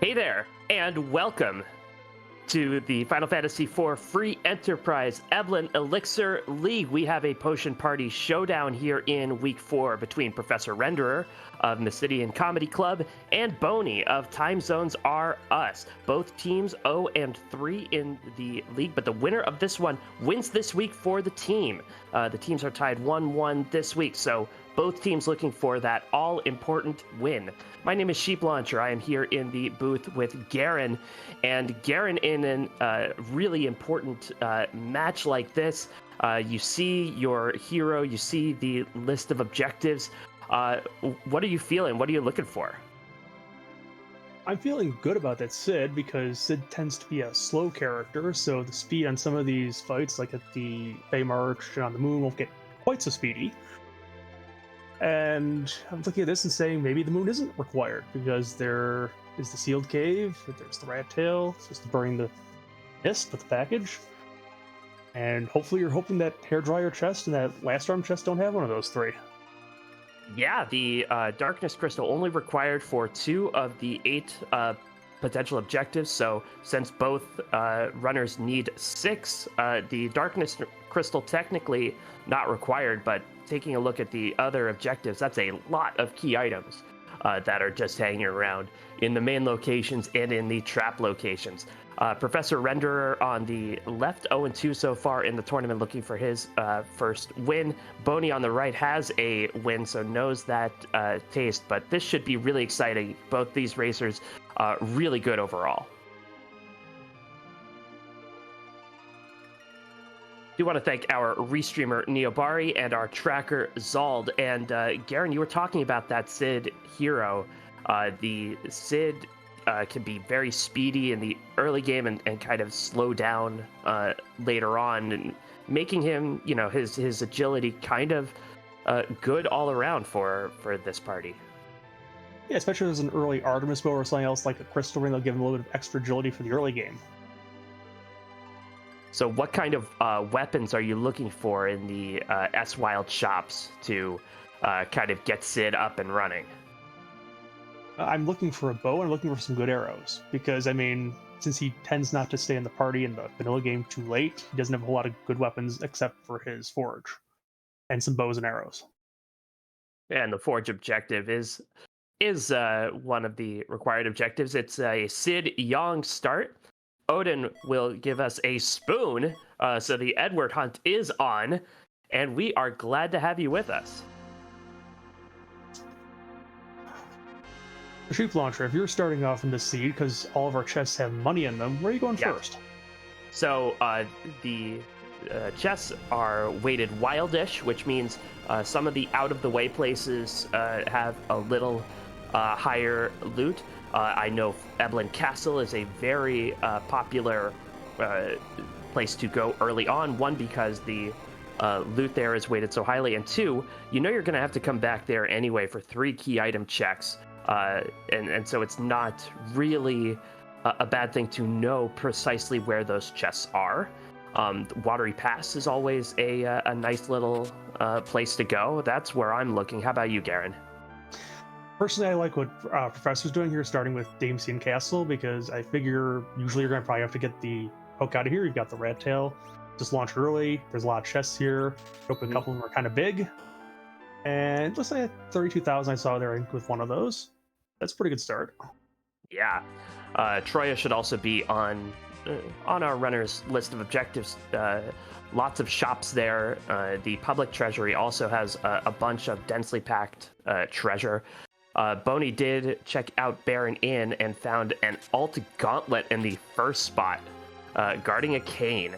Hey there, and welcome to the Final Fantasy IV Free Enterprise Eblan Elixir League. We have a potion party showdown here in Week 4 between Professor Renderer of Mysidian Comedy Club and Boney of Time Zones Are Us. Both teams 0-3 in the league, but the winner of this one wins this week for the team. The teams are tied 1-1 this week, so both teams looking for that all-important win. My name is Sheep Launcher. I am here in the booth with Garen. And Garen, in a really important match like this, you see your hero, you see the list of objectives. What are you feeling? What are you looking for? I'm feeling good about that Sid because Sid tends to be a slow character, so the speed on some of these fights, like at the Bay March and on the Moon, won't get quite so speedy. And I'm looking at this and saying maybe the moon isn't required because there is the sealed cave, there's the rat tail, it's just burning the mist with the package. And hopefully you're hoping that hairdryer chest and that last arm chest don't have one of those three. Yeah, the darkness crystal only required for 2 of the 8 potential objectives. So since both runners need 6, the darkness crystal technically not required, but taking a look at the other objectives, that's a lot of key items that are just hanging around in the main locations and in the trap locations. Professor Renderer on the left, 0-2 so far in the tournament, looking for his first win. Boney on the right has a win, so knows that taste, but this should be really exciting. Both these racers really good overall. I do want to thank our restreamer Neobari and our tracker Zald. And Garen, you were talking about that Sid hero. The Sid can be very speedy in the early game and kind of slow down later on, and making him, his agility kind of good all around for this party. Yeah, especially if there's an early Artemis bow or something else like a crystal ring, they'll give him a little bit of extra agility for the early game. So what kind of weapons are you looking for in the S-Wild shops to kind of get Sid up and running? I'm looking for a bow and I'm looking for some good arrows because, since he tends not to stay in the party in the vanilla game too late, he doesn't have a whole lot of good weapons except for his forge and some bows and arrows. And the forge objective is one of the required objectives. It's a Sid Young start. Odin will give us a spoon, so the Edward hunt is on, and we are glad to have you with us. Sheep Launcher, if you're starting off in this seed, because all of our chests have money in them, where are you going first? So the chests are weighted wildish, which means some of the out-of-the-way places have a little higher loot. I know Eblan Castle is a very popular place to go early on. 1, because the loot there is weighted so highly, and 2, you're going to have to come back there anyway for 3 key item checks. And so it's not really a bad thing to know precisely where those chests are. Watery Pass is always a nice little place to go. That's where I'm looking. How about you, Garen? Personally, I like what Professor's doing here, starting with Mysidian Castle, because I figure usually you're going to probably have to get the hook out of here. You've got the rat tail. Just launch early. There's a lot of chests here. A couple of them are kind of big. And it looks like 32,000 I saw there with one of those. That's a pretty good start. Yeah. Troya should also be on our runner's list of objectives. Lots of shops there. The public treasury also has a bunch of densely packed treasure. Boney did check out Baron Inn and found an alt gauntlet in the first spot, guarding a cane.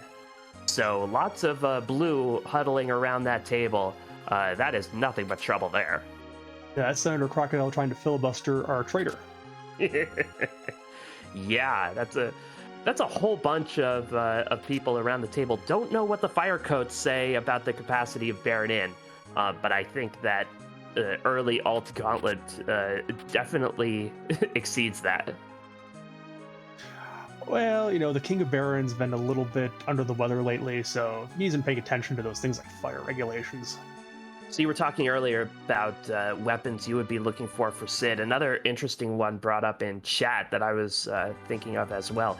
So lots of blue huddling around that table. That is nothing but trouble there. Yeah, that's Senator Crocodile trying to filibuster our traitor. Yeah, that's a whole bunch of people around the table. Don't know what the fire coats say about the capacity of Baron Inn, but I think that early alt gauntlet definitely exceeds that. Well, the King of Barons been a little bit under the weather lately, so he isn't paying attention to those things like fire regulations. So you were talking earlier about weapons you would be looking for Sid. Another interesting one brought up in chat that I was thinking of as well.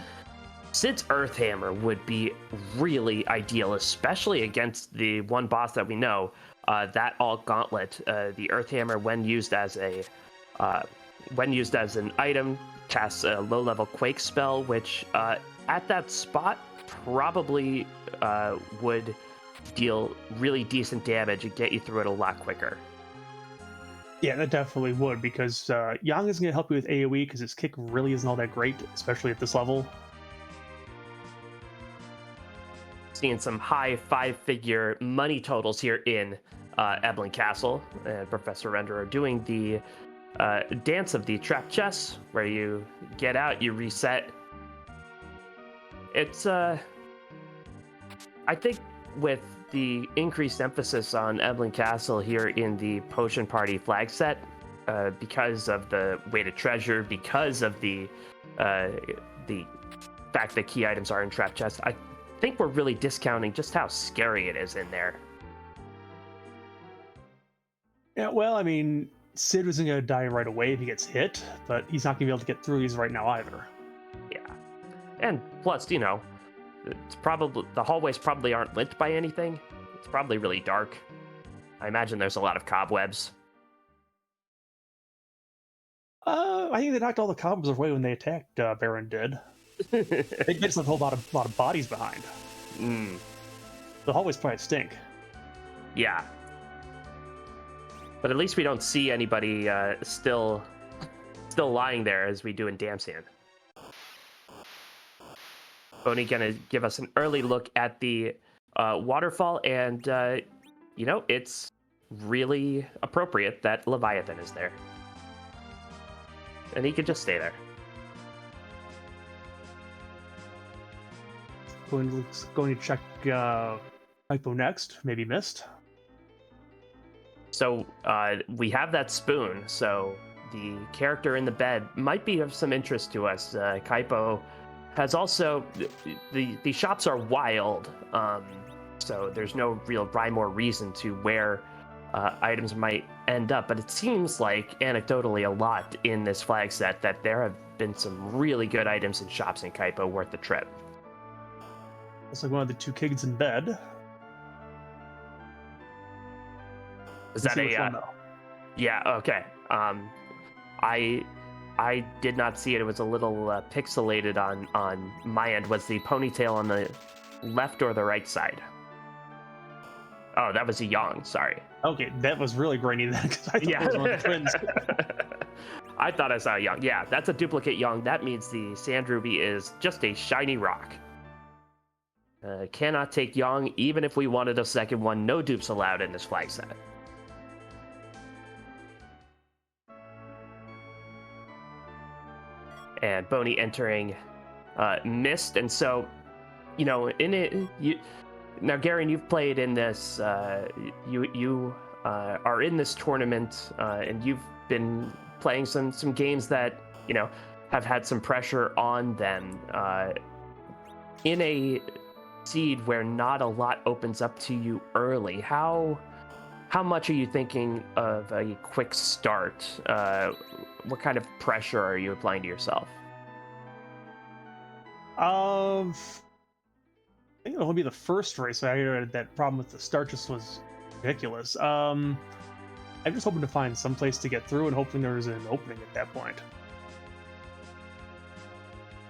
Sid's Earth Hammer would be really ideal, especially against the one boss that we know, that Alt Gauntlet. The Earth Hammer, when used as an item, casts a low-level Quake spell, which at that spot probably would deal really decent damage and get you through it a lot quicker. Yeah, that definitely would, because Yang isn't going to help you with AoE because his kick really isn't all that great, especially at this level. Seeing some high five-figure money totals here in Eblan Castle. And Professor Renderer doing the dance of the trap chest, where you get out, you reset. It's, I think with the increased emphasis on Eblan Castle here in the Potion Party flag set, because of the weighted treasure, because of the fact that key items are in trap chest, I think we're really discounting just how scary it is in there. Yeah, well, I mean, Sid isn't going to die right away if he gets hit, but he's not going to be able to get through these right now either. Yeah. And plus, you know, it's probably the hallways probably aren't lit by anything. It's probably really dark. I imagine there's a lot of cobwebs. I think they knocked all the cobwebs away when they attacked. Baron did. They just left a lot of bodies behind. The hallways probably stink. Yeah. But at least we don't see anybody still lying there as we do in Damsand. Boney gonna give us an early look at the waterfall, and you know, it's really appropriate that Leviathan is there, and he could just stay there. Going to check Hypo next. Maybe missed. So we have that spoon, so the character in the bed might be of some interest to us. Kaipo has also, the shops are wild, so there's no real rhyme or reason to where items might end up, but it seems like anecdotally a lot in this flag set that there have been some really good items in shops in Kaipo worth the trip. Looks like one of the two kids in bed. Is that a yeah, okay. I did not see it. It was a little pixelated on my end. Was the ponytail on the left or the right side? Oh, that was a Yang, sorry. Okay, that was really grainy then, because I thought those were the twins. I thought I saw a Yang. Yeah, that's a duplicate Yang. That means the Sand Ruby is just a shiny rock. Cannot take Yang, even if we wanted a second one. No dupes allowed in this flag set. And Boney entering Mist, and so, you know, in it, now, Garen, you've played in this. You are in this tournament, and you've been playing some games that, you know, have had some pressure on them. In a seed where not a lot opens up to you early, how much are you thinking of a quick start? What kind of pressure are you applying to yourself? I think it'll be the first race. I heard that problem with the start just was ridiculous. I'm just hoping to find some place to get through, and hoping there's an opening at that point.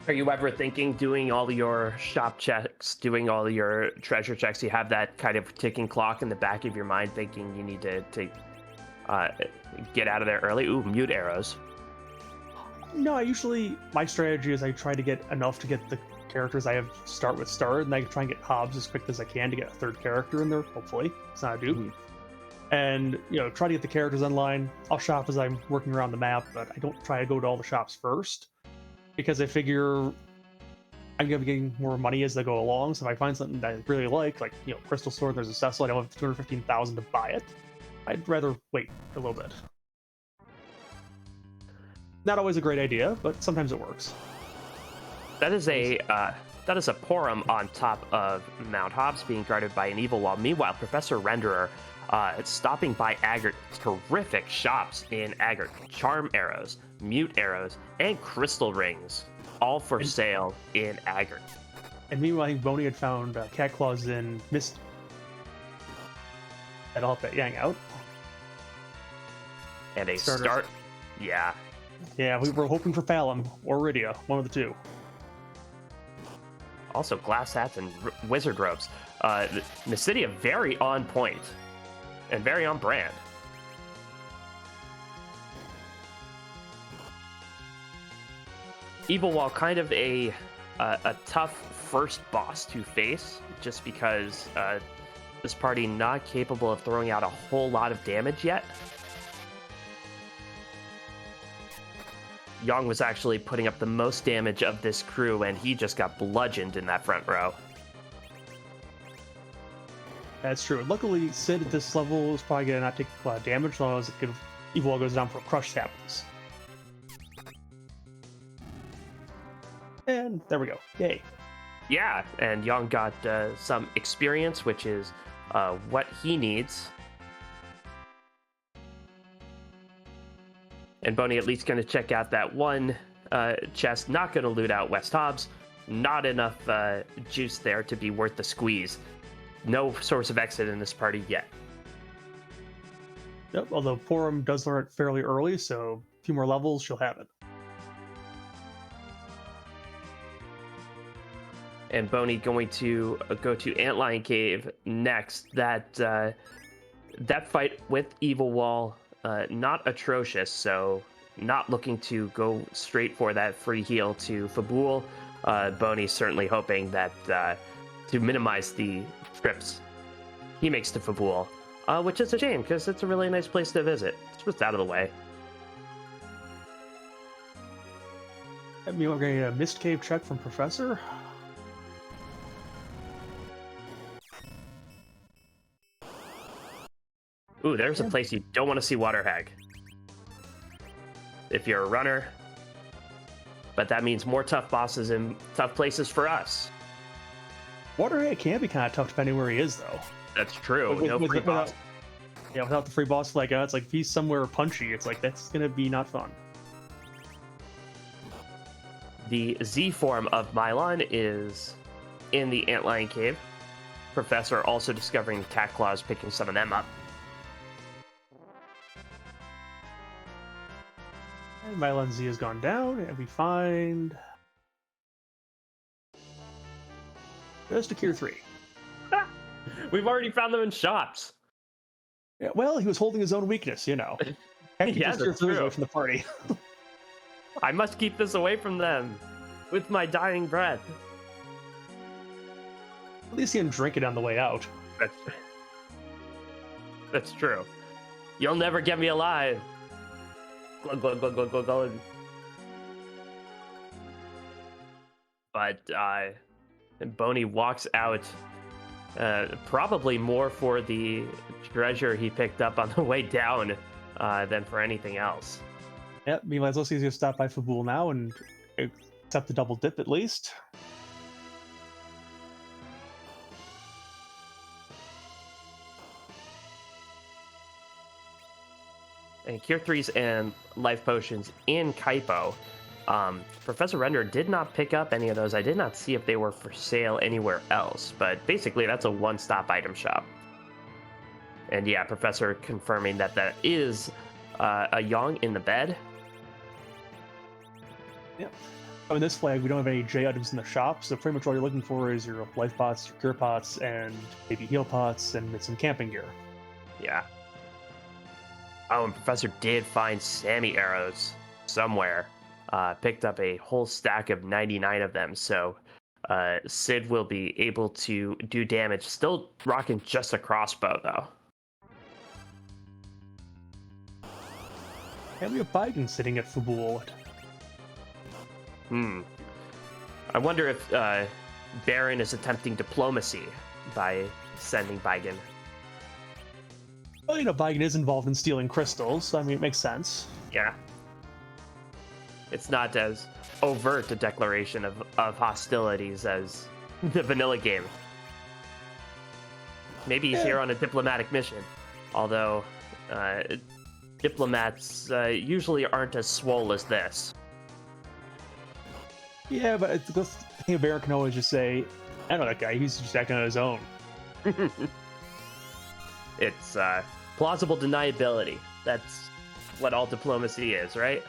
Are you ever thinking, doing all your shop checks, doing all your treasure checks, you have that kind of ticking clock in the back of your mind, thinking you need to get out of there early? Ooh, mute arrows. No, my strategy is I try to get enough to get the characters I have start with start, and I try and get Hobbs as quick as I can to get a third character in there, hopefully. It's not a dupe. Mm-hmm. And, you know, try to get the characters online. I'll shop as I'm working around the map, but I don't try to go to all the shops first, because I figure I'm going to be getting more money as they go along. So if I find something that I really like, you know, Crystal Sword, there's a Cecil, I don't have 215,000 to buy it, I'd rather wait a little bit. Not always a great idea, but sometimes it works. That is a Porum on top of Mount Hobbs being guarded by an evil wall. Meanwhile, Professor Renderer stopping by Aggert terrific shops in Aggert. Charm arrows, mute arrows, and crystal rings, all for sale in Aggert. And meanwhile, I think Boney had found cat claws in Mist. That'll help that Yang out. And a Starters. start. Yeah. Yeah, we were hoping for Phalum or Rydia, one of the two. Also, glass hats and wizard robes. Mysidian very on point and very on brand. Evil Wall, kind of a tough first boss to face, just because this party not capable of throwing out a whole lot of damage yet. Yang was actually putting up the most damage of this crew, and he just got bludgeoned in that front row. That's true. Luckily, Sid at this level is probably going to not take a lot of damage as long as Evil Wall goes down for crush happens. And there we go. Yay. Yeah, and Yang got some experience, which is what he needs. And Boney at least going to check out that one chest. Not going to loot out West Hobbs. Not enough juice there to be worth the squeeze. No source of exit in this party yet. Yep, although Porum does learn it fairly early, so a few more levels, she'll have it. And Boney going to go to Antlion Cave next. That fight with Evil Wall, not atrocious, so not looking to go straight for that free heal to Fabul. Boney's certainly hoping that to minimize the trips he makes to Fabul, which is a shame because it's a really nice place to visit. It's just out of the way. I mean, we're getting a Mist Cave check from Professor. Ooh, there's a place you don't want to see Water Hag if you're a runner, but that means more tough bosses and tough places for us. Waterhead can be kind of tough depending where he is, though. That's true. No free boss. Without the free boss flag, it's like if he's somewhere punchy, it's like that's gonna be not fun. The Z form of Mylon is in the Antlion Cave. Professor also discovering the cat claws, picking some of them up. And Mylon Z has gone down, and we find just a Cure 3. We've already found them in shops. Yeah, well, he was holding his own weakness, you know. Yeah, that's true. Away from the party. I must keep this away from them with my dying breath. At least he didn't drink it on the way out. That's true. You'll never get me alive. Glug, glug, glug, glug, glug, glug. But Boney walks out probably more for the treasure he picked up on the way down than for anything else. Yep, meanwhile, it's also easy to stop by Fabul now and accept the double dip at least. And Cure 3s and Life Potions in Kaipo. Professor Render did not pick up any of those. I did not see if they were for sale anywhere else, but basically that's a one-stop item shop. And yeah, Professor confirming that that is a Yang in the bed. Yeah. In this flag, we don't have any J items in the shop, so pretty much all you're looking for is your life pots, your cure pots, and maybe heal pots, and some camping gear. Yeah. Oh, and Professor did find Sammy arrows somewhere. Picked up a whole stack of 99 of them, so Sid will be able to do damage. Still rocking just a crossbow, though. And we have Biden sitting at Fabul. I wonder if Baron is attempting diplomacy by sending Biden. Well, you know, Biden is involved in stealing crystals, so I mean, it makes sense. Yeah. It's not as overt a declaration of hostilities as the vanilla game. Maybe he's here on a diplomatic mission. Although diplomats usually aren't as swole as this. Yeah, but it's the thing Baron can always just say, I know that guy, he's just acting on his own. It's plausible deniability. That's what all diplomacy is, right?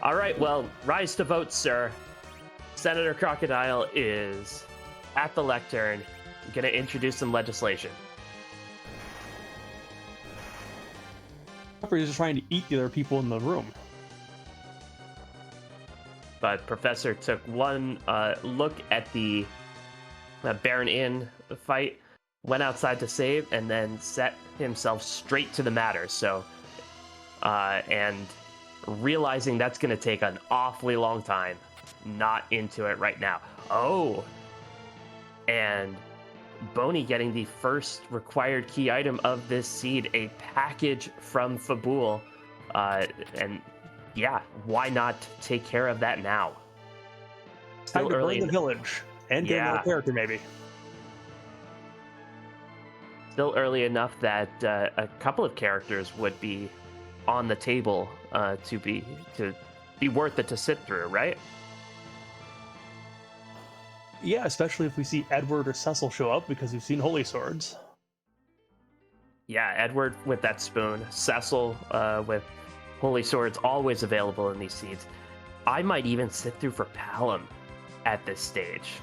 All right, well, rise to vote, sir. Senator Crocodile is at the lectern, going to introduce some legislation. He's just trying to eat the other people in the room. But Professor took one look at the Baron Inn fight, went outside to save, and then set himself straight to the matter. So, and realizing that's going to take an awfully long time, not into it right now. Oh, and Boney getting the first required key item of this seed, a package from Fabul, and yeah, why not take care of that now? Still early in the village and get another character, maybe. Still early enough that a couple of characters would be on the table to be worth it to sit through, right? Yeah, especially if we see Edward or Cecil show up, because we've seen Holy Swords. Yeah, Edward with that spoon, Cecil with Holy Swords, always available in these seeds. I might even sit through for Palom at this stage.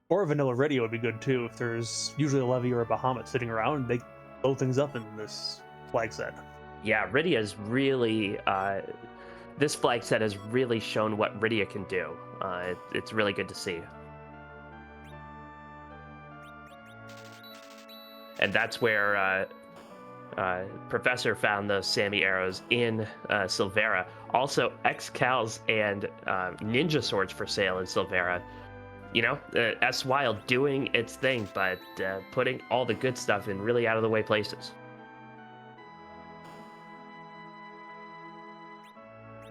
Or a vanilla radio would be good too. If there's usually a Levy or a Bahamut sitting around, they blow things up in this flag set. Yeah, Rydia's really... this flag set has really shown what Rydia can do. It's really good to see. And that's where Professor found those Sammy arrows in Silvera. Also, X-Cals and Ninja Swords for sale in Silvera. You know, S-Wild doing its thing, but putting all the good stuff in really out-of-the-way places.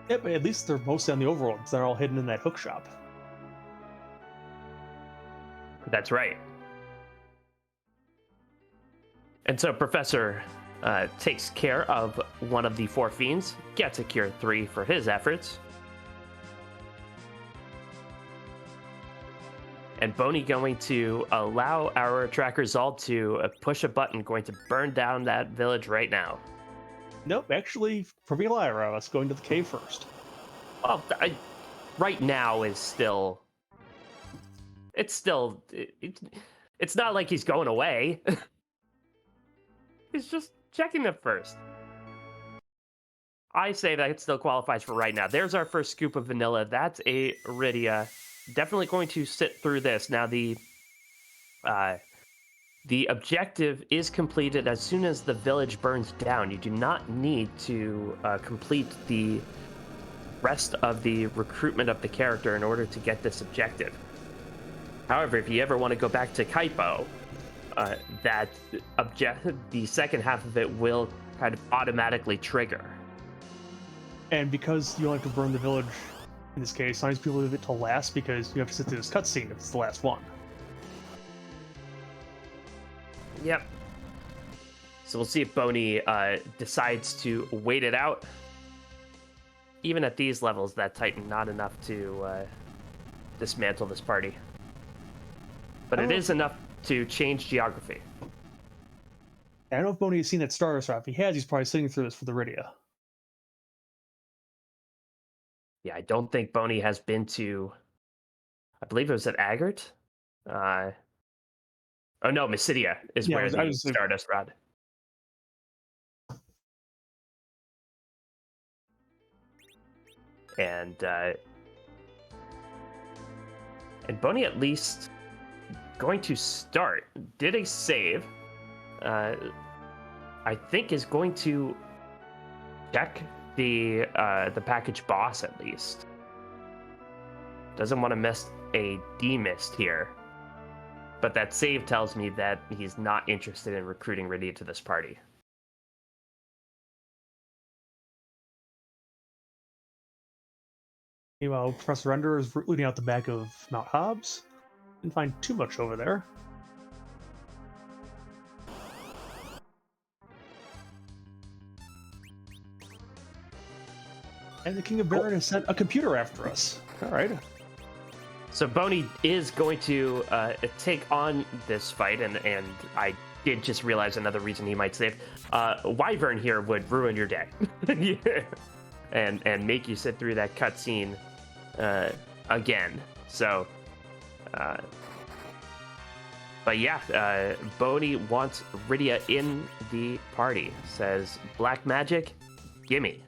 Yeah, but at least they're mostly on the overworld. They're all hidden in that hook shop. That's right. And so Professor takes care of one of the 4 fiends, gets a cure 3 for his efforts. And Boney going to allow our tracker Zald to push a button, going to burn down that village right now. Nope, actually, for Lyra, us going to the cave first. Well, right now is still... It's not like he's going away. He's just checking them first. I say that it still qualifies for right now. There's our first scoop of vanilla. That's a Rydia. Definitely going to sit through this. Now, the objective is completed as soon as the village burns down. You do not need to complete the rest of the recruitment of the character in order to get this objective. However, if you ever want to go back to Kaipo, the second half of it will kind of automatically trigger. And because you only have to burn the village in this case, sometimes people leave it till last because you have to sit through this cutscene if it's the last one. Yep. So we'll see if Boney decides to wait it out. Even at these levels, that Titan not enough to dismantle this party. But it is enough to change geography. I don't know if Boney has seen that Stardust Rock. If he has, he's probably sitting through this for the Rydia. Yeah, I don't think Boney has been to... I believe it was at Agert? Oh no, Mysidia is where the Stardust Rod. And Boney at least going to start. Did a save. I think is going to check the package boss at least. Doesn't want to miss a demist here. But that save tells me that he's not interested in recruiting Rydia to this party. Meanwhile, Professor Render is looting out the back of Mount Hobbs. Didn't find too much over there. And the King of Baron has sent a computer after us. All right. So Boney is going to take on this fight, and I did just realize another reason he might save. Wyvern here would ruin your day, and make you sit through that cutscene again. So, but yeah, Boney wants Rydia in the party. Says black magic, gimme.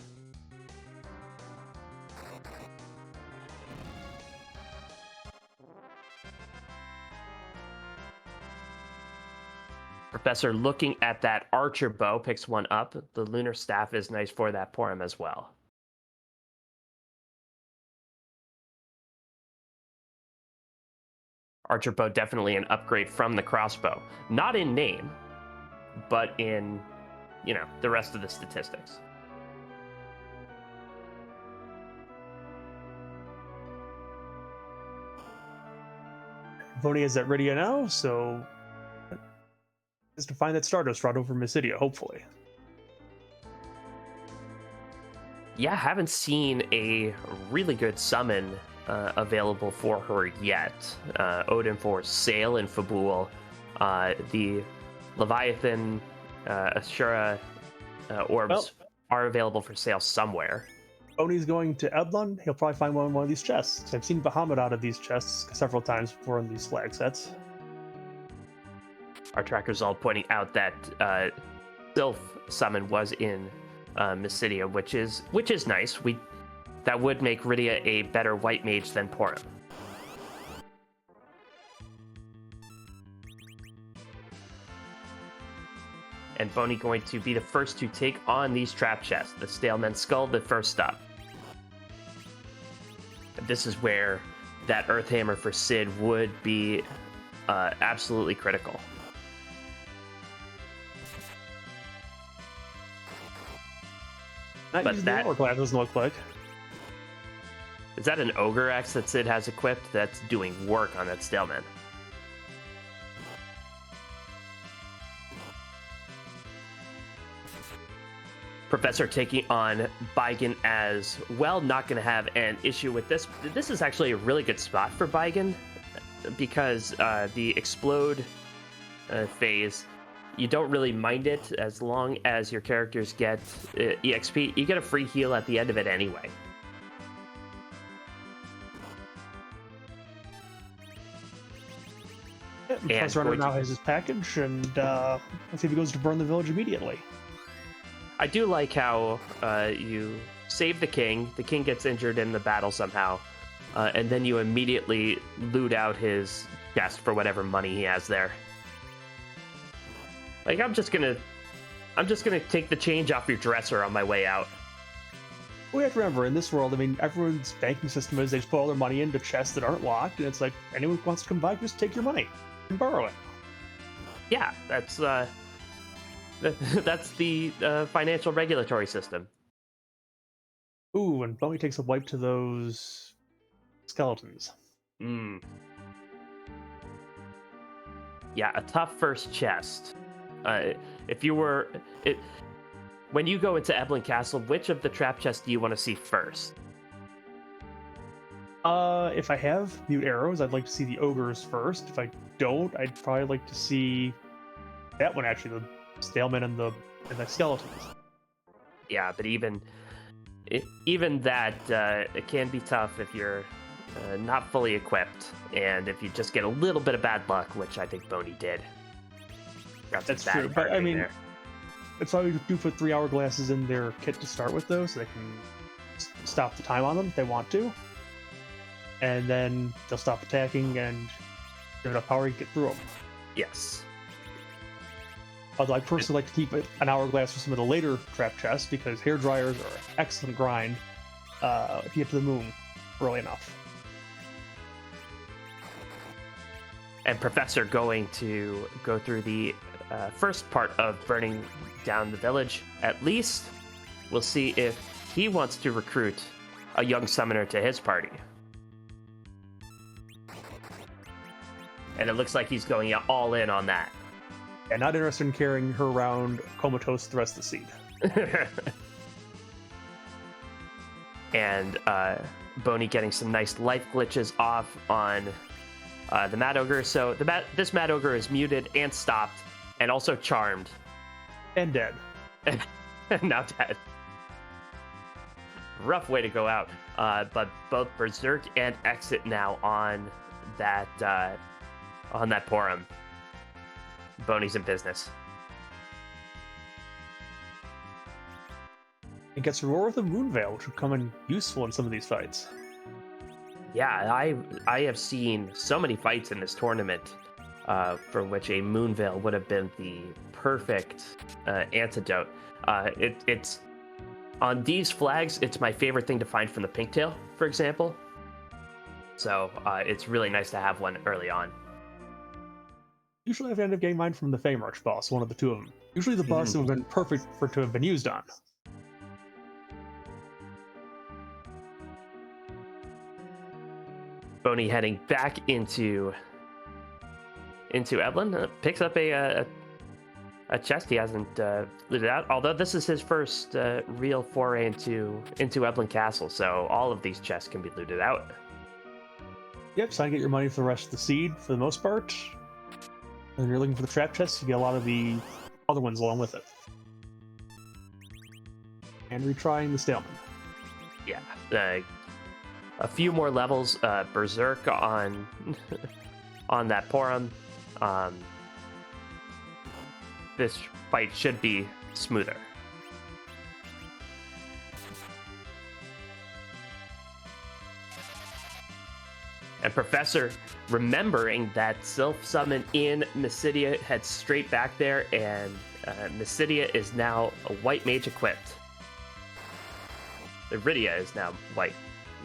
Professor, looking at that archer bow, picks one up. The lunar staff is nice for that for him as well. Archer bow definitely an upgrade from the crossbow. Not in name, but in, the rest of the statistics. Boney is at Rydia now, so is to find that Stardust Rod over Mysidia, hopefully. Yeah, haven't seen a really good summon available for her yet. Odin for Sail and Fabul. The Leviathan, Ashura orbs are available for sale somewhere. Boney's going to Eblan. He'll probably find one of these chests. I've seen Bahamut out of these chests several times before in these flag sets. Our tracker's all pointing out that Sylph summon was in Mysidia, which is nice. That would make Rydia a better white mage than Porum. And Boney going to be the first to take on these trap chests. The Staleman Skull, the first up. This is where that Earth Hammer for Sid would be absolutely critical. Not but using that the hourglass doesn't look like. Is that an Ogre Axe that Sid has equipped that's doing work on that Staleman? Professor taking on Baigen as well. Not going to have an issue with this. This is actually a really good spot for Baigen because the explode phase, you don't really mind it as long as your characters get EXP. You get a free heal at the end of it anyway. Professor Runner now has his package, and let's see if he goes to burn the village immediately. I do like how you save the king gets injured in the battle somehow, and then you immediately loot out his chest for whatever money he has there. Like, I'm just gonna take the change off your dresser on my way out. We have to remember, in this world, I mean, everyone's banking system is they just put all their money into chests that aren't locked, and it's like, anyone who wants to come by, just take your money and borrow it. Yeah, that's the financial regulatory system. Ooh, and Boney takes a wipe to those skeletons. Yeah, a tough first chest. When you go into Eblan Castle, which of the trap chests do you want to see first? If I have mute arrows, I'd like to see the ogres first. If I don't, I'd probably like to see that one, actually, the Staleman and the skeletons. Yeah, but even that, it can be tough if you're not fully equipped, and if you just get a little bit of bad luck, which I think Boney did. That's true, but I mean, it's why we do put 3 hourglasses in their kit to start with, though, so they can stop the time on them if they want to. And then they'll stop attacking and give enough power to get through them. Yes. Although I personally like to keep an hourglass for some of the later trap chests, because hair dryers are an excellent grind if you get to the moon early enough. And Professor going to go through the first part of burning down the village. At least we'll see if he wants to recruit a young summoner to his party. And it looks like he's going all in on that. And not interested in carrying her around comatose the rest of the seed. and Boney getting some nice life glitches off on the Mad Ogre. So this Mad Ogre is muted and stopped, and also charmed. And dead. And now dead. Rough way to go out. But both Berserk and Exit now on that Porum. Boney's in business. It gets rewarded with a Moon Veil, which would come in useful in some of these fights. Yeah, I have seen so many fights in this tournament for which a Moon Veil would have been the perfect antidote. It's on these flags, it's my favorite thing to find from the Pinktail, for example. So it's really nice to have one early on. Usually I've ended up getting mine from the Feymarch boss, one of the two of them. Usually the boss would have been perfect to have been used on. Boney heading back into Eblan, picks up a chest he hasn't looted out. Although this is his first real foray into Eblan Castle, so all of these chests can be looted out. Yep, so I get your money for the rest of the seed for the most part. And you're looking for the trap chests, you get a lot of the other ones along with it. And retrying the Staleman. Yeah, a few more levels, Berserk on that Porum. This fight should be smoother. And Professor, remembering that Sylph Summon in Mysidia, heads straight back there, and Mysidia is now a white mage equipped. Iridia is now white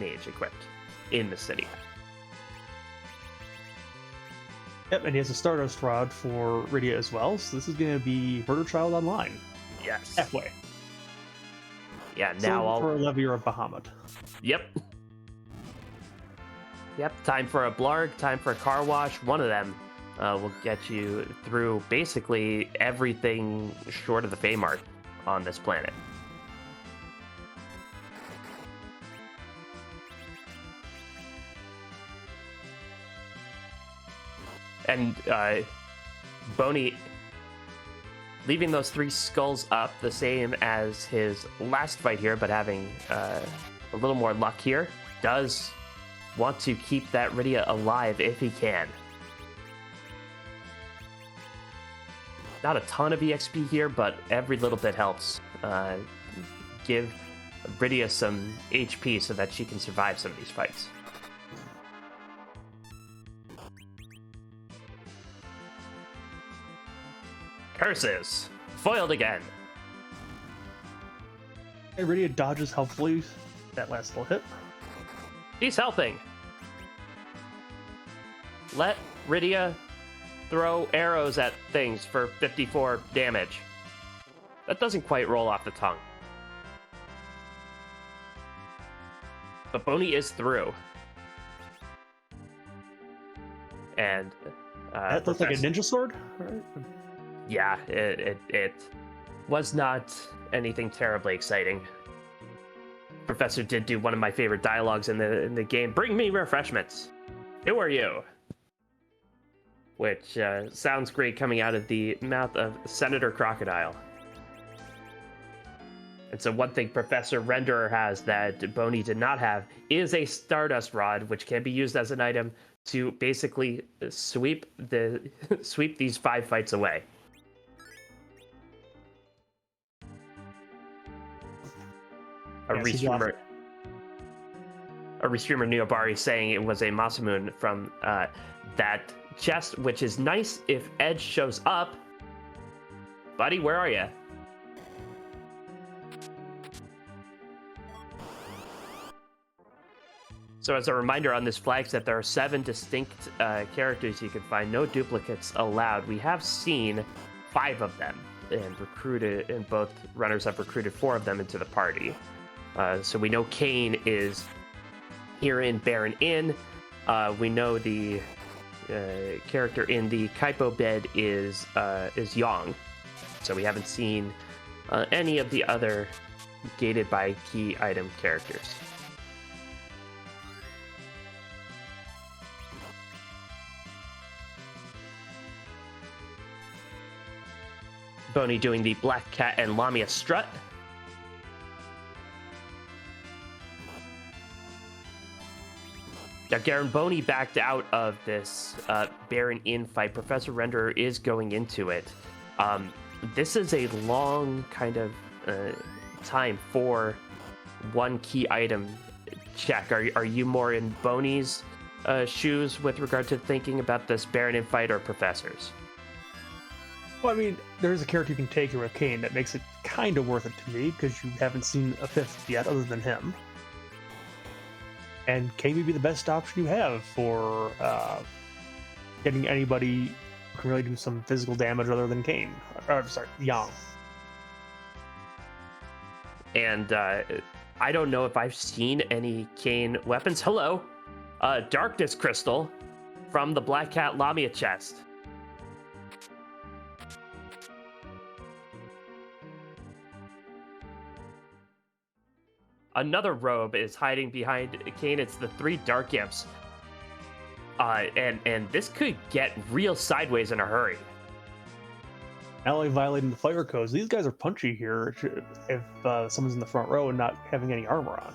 mage equipped in Mysidia. Yep, and he has a Stardust Rod for Rydia as well, so this is going to be Murder Child Online. Yes. Halfway. Yeah, now all for a Levier of Bahamut. Yep. Yep, time for a Blarg, time for a Car Wash. One of them will get you through basically everything short of the Feymarch on this planet. And Boney leaving those 3 skulls up, the same as his last fight here, but having a little more luck here, does want to keep that Rydia alive if he can. Not a ton of EXP here, but every little bit helps. Give Rydia some HP so that she can survive some of these fights. Curses! Foiled again! Hey, Rydia dodges helpfully that last little hit. He's helping! Let Rydia throw arrows at things for 54 damage. That doesn't quite roll off the tongue. But Boney is through. And that looks like a ninja sword? Right. Yeah, it was not anything terribly exciting. Professor did do one of my favorite dialogues in the game. Bring me refreshments. Who are you? Which sounds great coming out of the mouth of Senator Crocodile. And so one thing Professor Renderer has that Boney did not have is a Stardust Rod, which can be used as an item to basically sweep these 5 fights away. A restreamer Neobari saying it was a Masamune from that chest, which is nice if Edge shows up. Buddy, where are you? So as a reminder on this flag set, there are 7 distinct characters you can find, no duplicates allowed. We have seen 5 of them and both runners have recruited 4 of them into the party. So we know Kane is here in Baron Inn. We know the character in the Kaipo bed is Yang. So we haven't seen any of the other gated by key item characters. Boney doing the Black Cat and Lamia strut. Now, Garen, Boney backed out of this Baron Inn fight. Professor Renderer is going into it. This is a long kind of time for one key item check. Are you more in Boney's shoes with regard to thinking about this Baron Inn fight or Professor's? Well, I mean, there's a character you can take here with Kane that makes it kind of worth it to me, because you haven't seen a fifth yet other than him. And Kane would be the best option you have for getting anybody who can really do some physical damage other than Kane. Yang. And I don't know if I've seen any Kane weapons. Hello, Darkness Crystal from the Black Cat Lamia chest. Another robe is hiding behind Kane. It's the 3 Dark Imps. And this could get real sideways in a hurry. Ally violating the fire codes. These guys are punchy here if someone's in the front row and not having any armor on.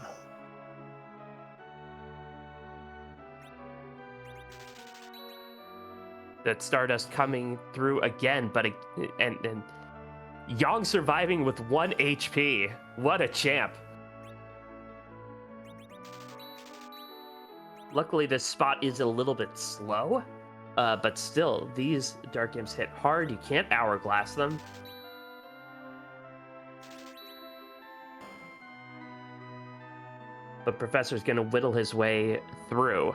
That Stardust coming through again, but and Yang surviving with 1 HP. What a champ. Luckily, this spot is a little bit slow, but still, these Dark Imps hit hard. You can't hourglass them. But Professor's going to whittle his way through.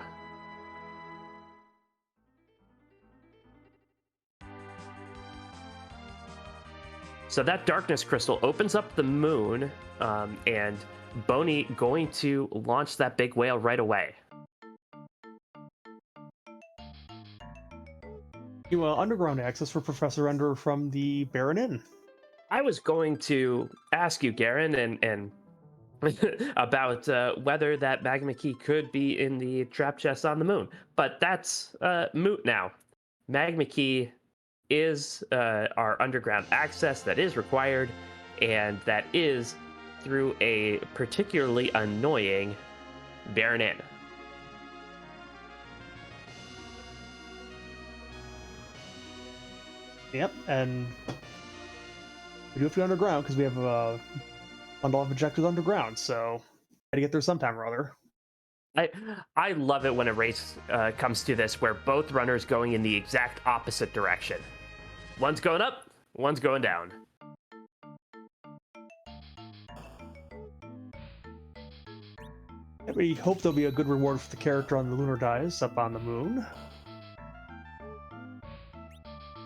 So that Darkness Crystal opens up the moon, and Boney going to launch that big whale right away. Underground access for Professor Renderer from the Baron Inn. I was going to ask you, Garen, and about whether that magma key could be in the trap chest on the moon, but that's moot now. Magma key is our underground access that is required, and that is through a particularly annoying Baron Inn. Yep, and we do have to go underground because we have a bundle of objectives underground, so gotta get there sometime or other. I love it when a race comes to this where both runners going in the exact opposite direction. One's going up, one's going down. And we hope there'll be a good reward for the character on the lunar dice up on the moon.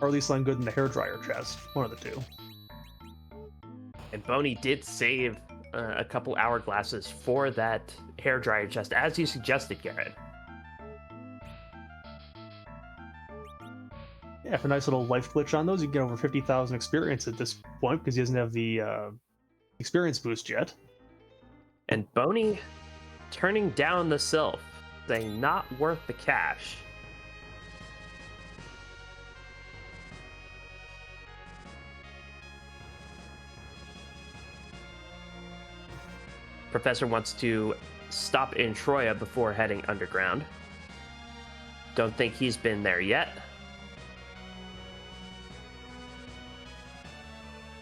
Or at least something good in the hairdryer chest. One of the two. And Boney did save a couple hourglasses for that hairdryer chest, as you suggested, Garrett. Yeah, if a nice little life glitch on those, you can get over 50,000 experience at this point, because he doesn't have the experience boost yet. And Boney turning down the Sylph, saying not worth the cash. Professor wants to stop in Troya before heading underground. Don't think he's been there yet.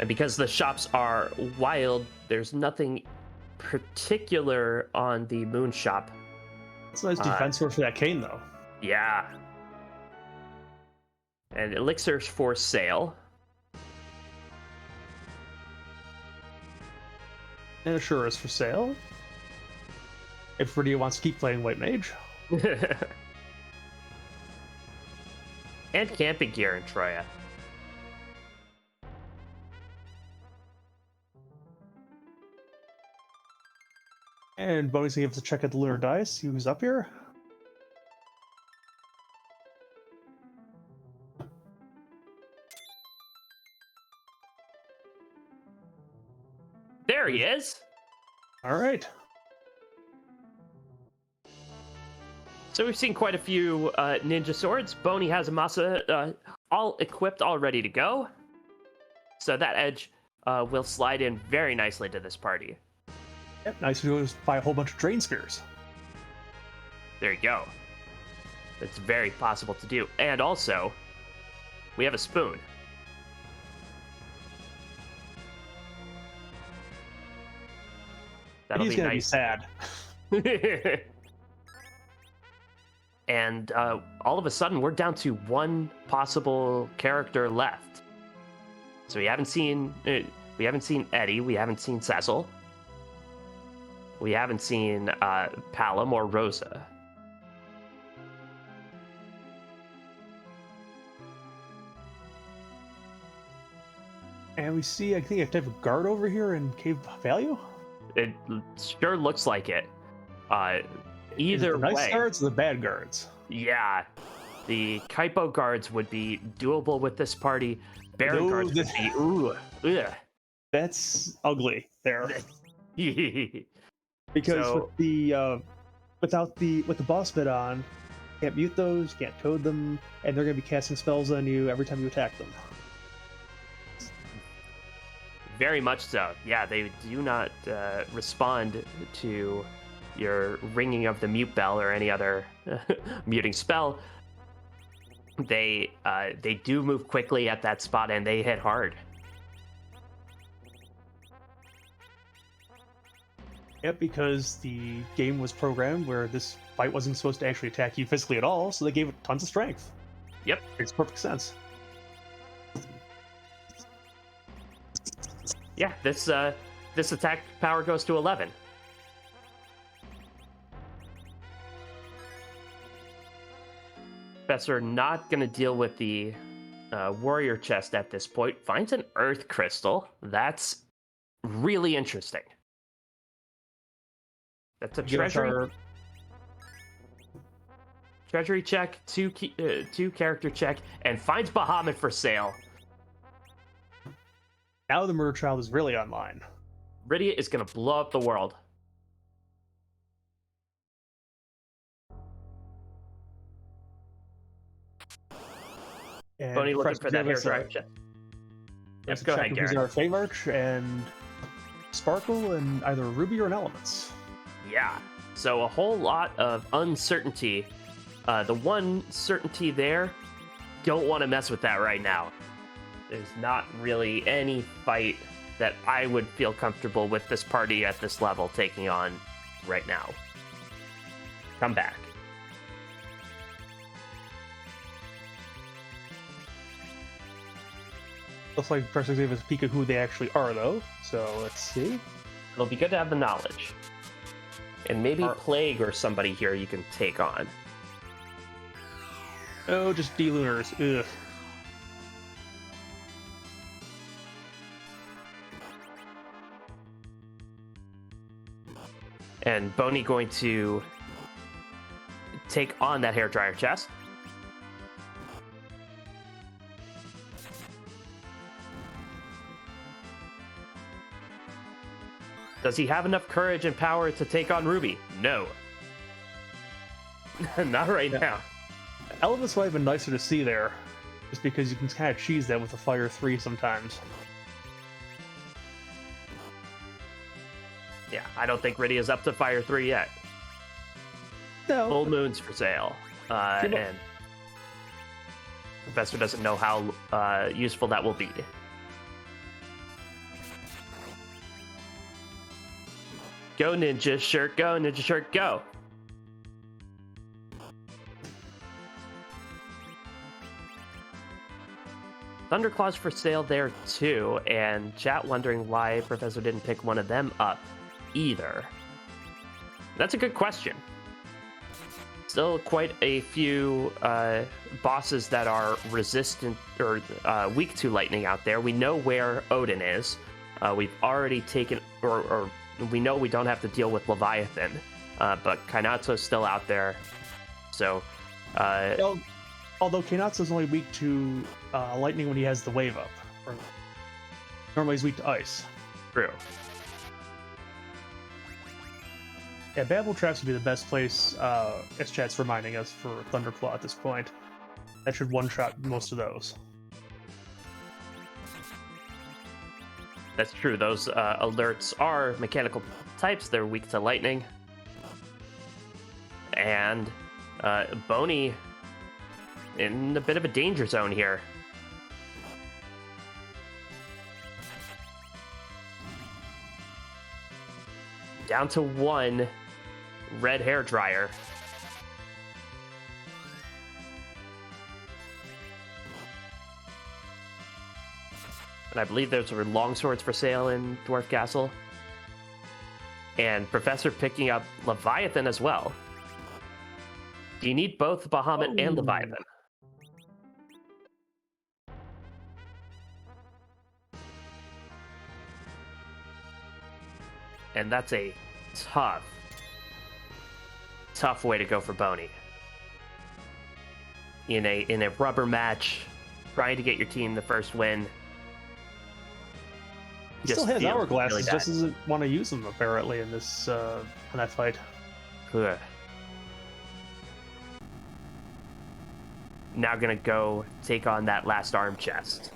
And because the shops are wild, there's nothing particular on the moon shop. It's a nice defense for that Kane, though. Yeah. And elixirs for sale. And Assure is for sale. If Rydia wants to keep playing White Mage. And camping gear in Troya. And Boney's gonna give us a check at the lunar dice. See who's up here. There he is. All right. So we've seen quite a few ninja swords. Boney has a Masa all equipped, all ready to go. So that edge will slide in very nicely to this party. Yep, nice to do is buy a whole bunch of drain spears. There you go. It's very possible to do. And also, we have a spoon. That'll He's be gonna nice. be sad. And all of a sudden, we're down to one possible character left. So we haven't seen Eddie. We haven't seen Cecil. We haven't seen Palom or Rosa. And we see, I think, a type of guard over here in Cave Value. It sure looks like it. Is Either it the nice way, guards or the bad guards? yeah, the Kaipo guards would be doable with this party. Baron Those- guards would be ooh, ugh. That's ugly there. Yeah, Because So- with the with the boss bit on, you can't mute those, you can't code them, and they're gonna be casting spells on you every time you attack them. very much so. Yeah, they do not respond to your ringing of the mute bell or any other muting spell. They do move quickly at that spot and they hit hard. Yep, because the game was programmed where this fight wasn't supposed to actually attack you physically at all, so they gave it tons of strength. Yep. Makes perfect sense. Yeah, this attack power goes to 11. Professor not going to deal with the warrior chest at this point. Finds an earth crystal. That's really interesting. That's a Give us treasury. our- Treasury check, two character check, and finds Bahamut for sale. Now the murder child is really online. Rydia is going to blow up the world. And Boney looking Professor for that hair Davis, dryer check. Yes, to go check ahead, if these Garrett. are Fey March and Sparkle and either Ruby or an Elements. Yeah. So a whole lot of uncertainty. The one certainty there, don't want to mess with that right now. There's not really any fight that I would feel comfortable with this party at this level taking on right now. Come back. Looks like Professor gave us a peek at who they actually are, though. So let's see. It'll be good to have the knowledge. And maybe Are- Plague or somebody here you can take on. Oh, just D-Lunars. Ugh. And Boney going to take on that hairdryer chest. Does he have enough courage and power to take on Ruby? No. Not right now. Elements might have been nicer to see there, just because you can kind of cheese that with a Fire 3 sometimes. Yeah, I don't think Rydia's up to Fire 3 yet. No. Full Moon's for sale. Give up. And Professor doesn't know how useful that will be. Go, Ninja Shirt, go, Ninja Shirt, go. Thunderclaws for sale there too, and chat wondering why Professor didn't pick one of them up either. That's a good question. Still quite a few bosses that are resistant or weak to lightning out there. We know where Odin is. We've already taken, or we know we don't have to deal with Leviathan, but Kainatsu's still out there. So, Although Kainatsu's only weak to lightning when he has the wave up. Or normally he's weak to ice. true. Yeah, Babel Traps would be the best place, as chat's reminding us, for Thunderclaw at this point. That should one-shot most of those. That's true. Those alerts are mechanical types. They're weak to lightning. And Boney in a bit of a danger zone here. Down to one red hair dryer. And I believe there's long swords for sale in Dwarf Castle. And Professor picking up Leviathan as well. Do you need both Bahamut and Leviathan? And that's a tough way to go for Boney. In a rubber match, trying to get your team the first win. He still has hourglasses, really just doesn't want to use them apparently in this in that fight. Ugh. Now gonna go take on that last arm chest.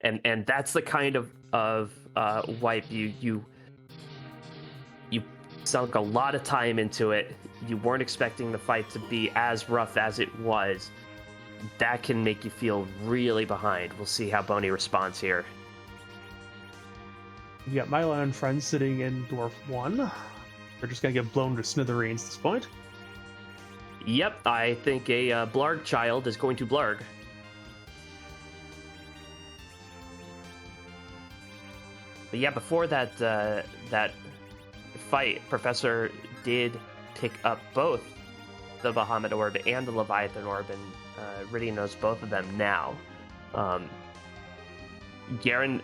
And that's the kind of wipe you sunk a lot of time into it. You weren't expecting the fight to be as rough as it was. That can make you feel really behind. We'll see how Boney responds here. You got Milo and friends sitting in Dwarf 1. They're just gonna get blown to smithereens at this point. Yep, I think a Blarg child is going to Blarg. But yeah, before that that fight, Professor did pick up both the Bahamut Orb and the Leviathan Orb, and Rydian knows both of them now. Garen,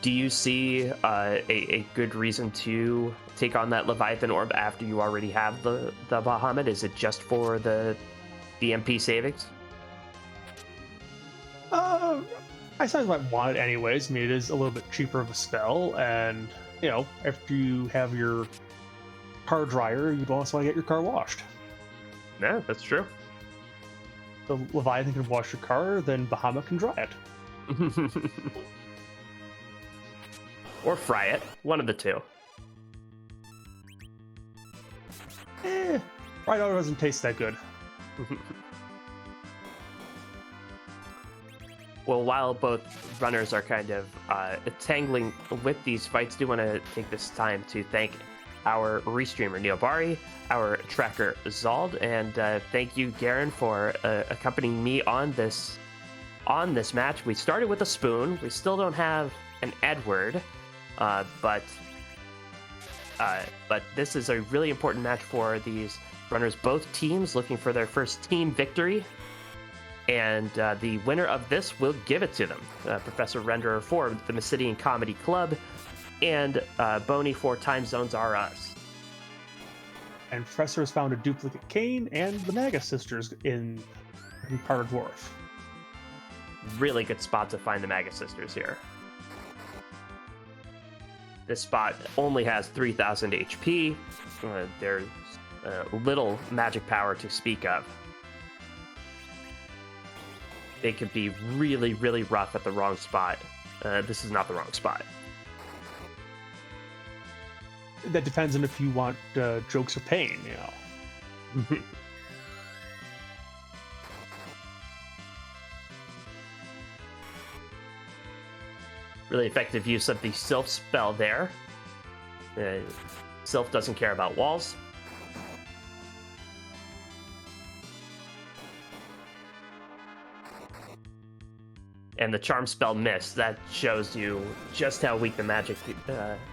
do you see a good reason to take on that Leviathan Orb after you already have the Bahamut? Is it just for the MP savings? I sometimes might want it anyways. I mean, it is a little bit cheaper of a spell, and you know, after you have your car dryer, you'd also want to get your car washed. Yeah, that's true. The Leviathan can wash your car, then Bahamut can dry it. Or fry it. One of the two. Right now it doesn't taste that good. Well, while both runners are kind of tangling with these fights, do want to take this time to thank our restreamer Neobari, our tracker Zald, and thank you, Garen, for accompanying me on this match. We started with a spoon. We still don't have an Edward, but this is a really important match for these runners. Both teams looking for their first team victory. And the winner of this will give it to them. Professor Renderer for the Mysidian Comedy Club, and Boney for Time Zones Are Us. And Professor has found a duplicate cane and the Magus sisters in Powder Dwarf. Really good spot to find the Magus sisters here. This spot only has 3,000 HP. There's little magic power to speak of. They could be really, really rough at the wrong spot. This is not the wrong spot. That depends on if you want jokes or pain, you know. Really effective use of the Sylph spell there. Sylph doesn't care about walls. And the charm spell missed. That shows you just how weak the magic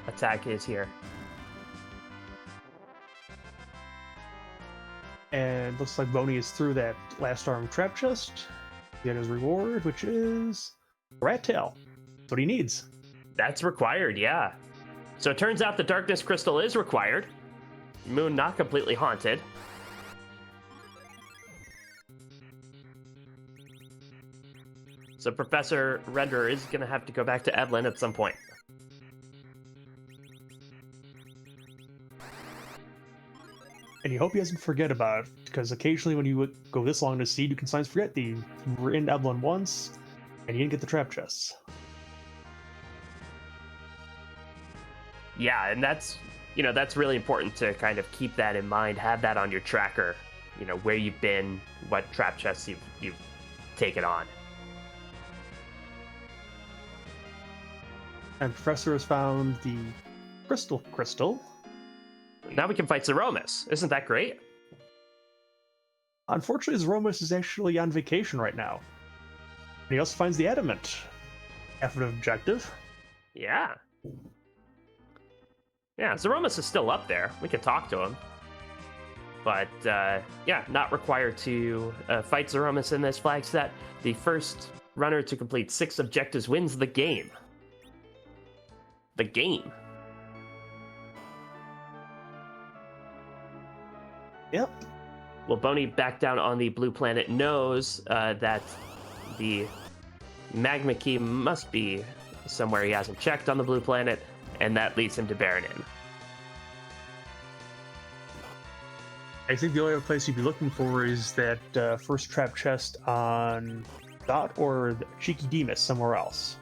attack is here. And looks like Boney is through that last arm trap chest. Get his reward, which is Rat Tail. That's what he needs. That's required, yeah. So it turns out the Darkness Crystal is required. Moon not completely haunted. So Professor Renderer is going to have to go back to Eblan at some point. And you hope he doesn't forget about it, because occasionally when you go this long to seed, you can sometimes forget that you were in Eblan once, and you didn't get the trap chests. Yeah, and that's really important to kind of keep that in mind. Have that on your tracker. Where you've been, what trap chests you've taken on. And Professor has found the crystal. Now we can fight Zeromus. Isn't that great? Unfortunately, Zeromus is actually on vacation right now. And he also finds the adamant. Half of an objective. Yeah. Yeah, Zeromus is still up there. We can talk to him. But, yeah, not required to fight Zeromus in this flag set. The first runner to complete 6 objectives wins the game. The game. Yep. Well, Boney back down on the blue planet knows that the magma key must be somewhere he hasn't checked on the blue planet, and that leads him to Baronin. I think the only other place you'd be looking for is that first trap chest on Dot or Cheeky Demas somewhere else.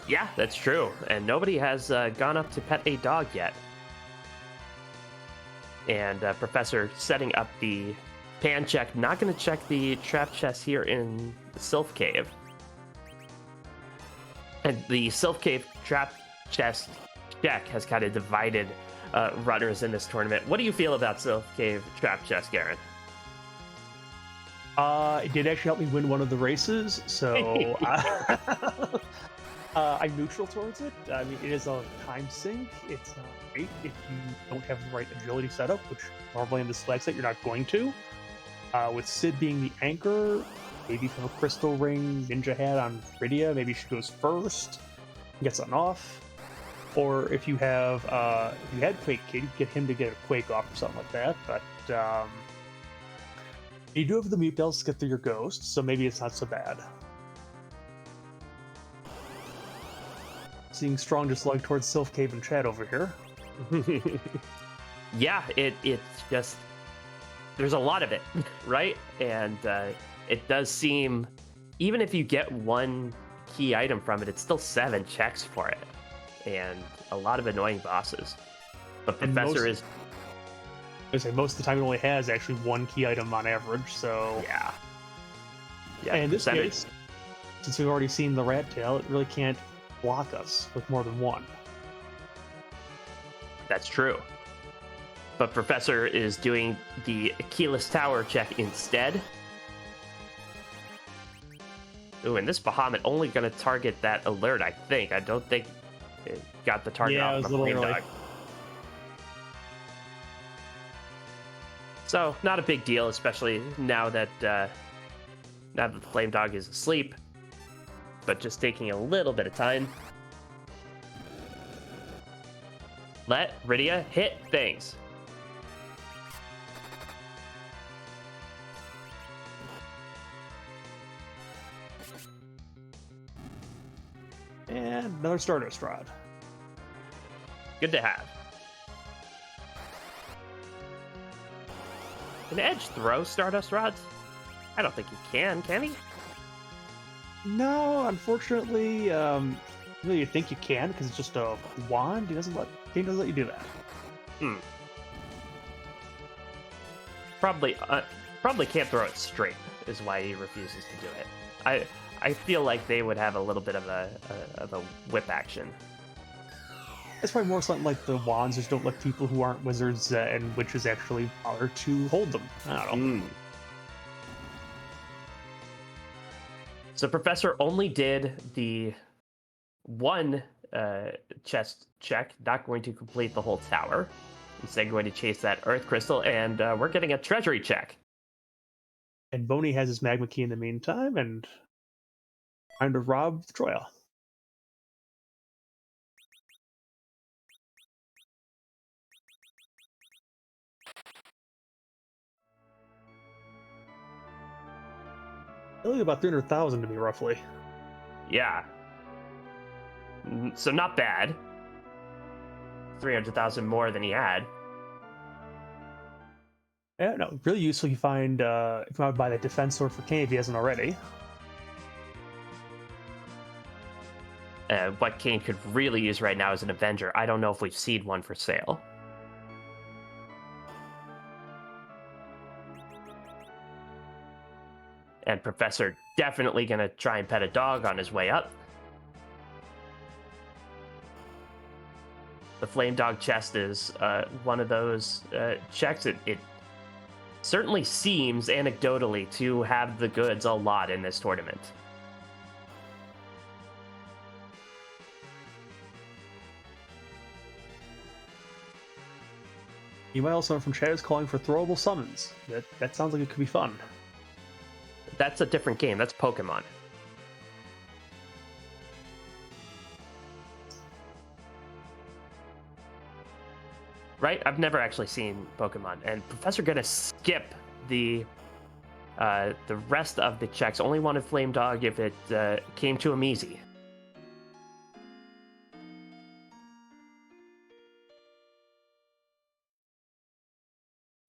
Yeah, that's true. And nobody has gone up to pet a dog yet. And Professor setting up the pan check. Not going to check the trap chest here in the Sylph Cave. And the Sylph Cave trap chest check has kind of divided runners in this tournament. What do you feel about Sylph Cave trap chest, Garen? It did actually help me win one of the races, so I'm neutral towards it. I mean, it is a time sink. It's not great if you don't have the right agility setup, which normally in this flag set you're not going to. With Sid being the anchor, maybe from a crystal ring ninja hat on Rydia, maybe she goes first, gets on off. Or if you have, if you had Quake Kid, you get him to get a Quake off or something like that. But you do have the mute bells to get through your ghost, so maybe it's not so bad. Seeing strong dislike towards Sylph Cave and chat over here. Yeah, it's just there's a lot of it, right? And it does seem, even if you get one key item from it, it's still 7 checks for it. And a lot of annoying bosses. But Professor is... I say most of the time it only has actually 1 key item on average, so... Yeah. And in this case, since we've already seen the rat tail, it really can't block us with more than 1. That's true. But Professor is doing the keyless tower check instead. Ooh, and this Bahamut only going to target that alert, I think. I don't think it got the target off the flame dog. So, not a big deal, especially now that the flame dog is asleep. But just taking a little bit of time. Let Rydia hit things. And another Stardust Rod. Good to have. Can Edge throw Stardust Rods? I don't think he can he? No, unfortunately, really you think you can because it's just a wand. He doesn't let you do that. Probably can't throw it straight is why he refuses to do it. I feel like they would have a little bit of a whip action. It's probably more something like the wands just don't let people who aren't wizards and witches actually bother to hold them. I don't know. So Professor only did the 1 chest check, not going to complete the whole tower. Instead going to chase that Earth Crystal, and we're getting a treasury check. And Boney has his magma key in the meantime, and trying to rob Troya. Only about 300,000 to me, roughly. Yeah. So not bad. 300,000 more than he had. Yeah, no, really useful. You find if you want to buy that defense sword for Kane if he hasn't already. What Kane could really use right now is an Avenger. I don't know if we've seen one for sale. And Professor definitely going to try and pet a dog on his way up. The Flame Dog chest is one of those checks. It certainly seems, anecdotally, to have the goods a lot in this tournament. Meanwhile, someone from chat is calling for throwable summons. That sounds like it could be fun. That's a different game. That's Pokemon. Right? I've never actually seen Pokemon. And Professor gonna skip the rest of the checks. Only wanted Flame Dog if it came to him easy.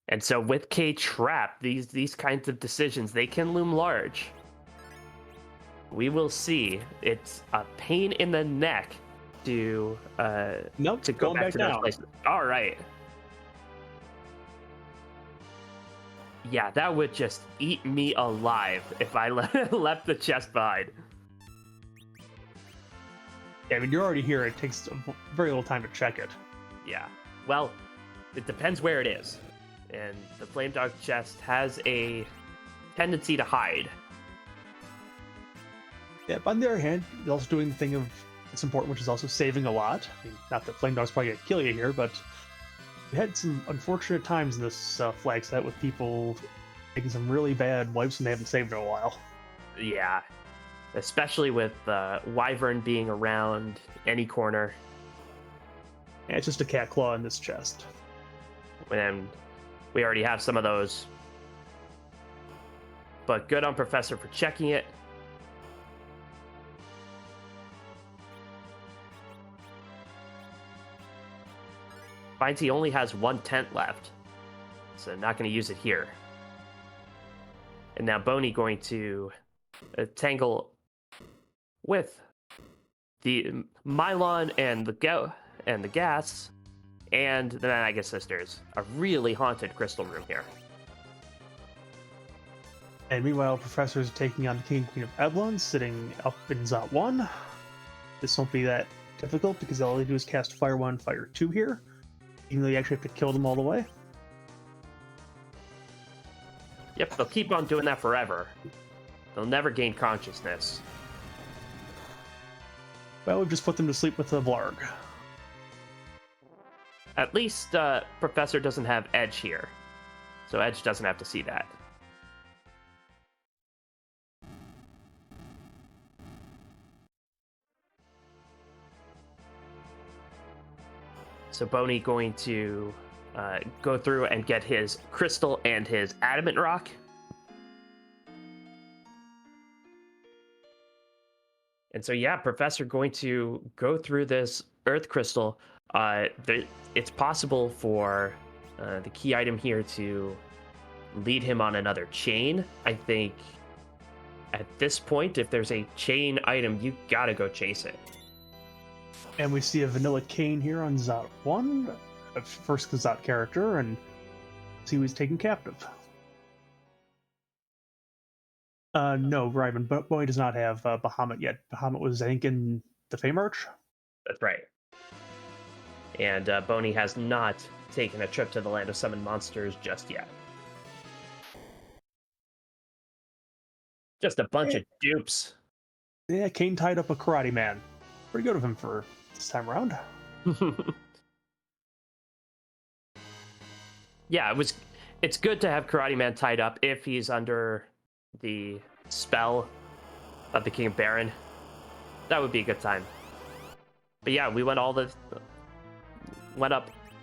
And so with K-Trap, these kinds of decisions, they can loom large. We will see. It's a pain in the neck to Nope, to go back to those places. All right. Yeah, that would just eat me alive if I left the chest behind. Yeah, I mean, you're already here. It takes very little time to check it. Yeah. Well, it depends where it is. And the Flame Dog chest has a tendency to hide. Yeah, but on the other hand, you're also doing the thing of it's important, which is also saving a lot. I mean, not that Flame Dog's probably gonna kill you here, but we had some unfortunate times in this flag set with people taking some really bad wipes and they haven't saved in a while. Yeah. Especially with Wyvern being around any corner. Yeah, it's just a cat claw in this chest. And we already have some of those. But good on Professor for checking it. Finds he only has one tent left. So not going to use it here. And now Boney going to tangle with the Mylon and the gas. And the Managa Sisters, a really haunted crystal room here. And meanwhile, Professor's taking on the King and Queen of Eblan, sitting up in Zot 1. This won't be that difficult because all they do is cast Fire 1, Fire 2 here, even though you actually have to kill them all the way. Yep, they'll keep on doing that forever. They'll never gain consciousness. Well, we've just put them to sleep with the Blarg. At least Professor doesn't have Edge here, so Edge doesn't have to see that. So Boney going to go through and get his crystal and his adamant rock. And so yeah, Professor going to go through this earth crystal. It's possible for the key item here to lead him on another chain. I think at this point, if there's a chain item, you gotta go chase it. And we see a vanilla Kane here on Zot 1, a first Zot character, and see who he's taken captive. No, Ryman, but Boney does not have Bahamut yet. Bahamut was, I think, in the Fey March. That's right. And Boney has not taken a trip to the Land of Summoned Monsters just yet. Just a bunch of dupes. Yeah, Kane tied up a Karate Man. Pretty good of him for this time around. Yeah, it's good to have Karate Man tied up if he's under the spell of the King of Baron. That would be a good time. But yeah, we went up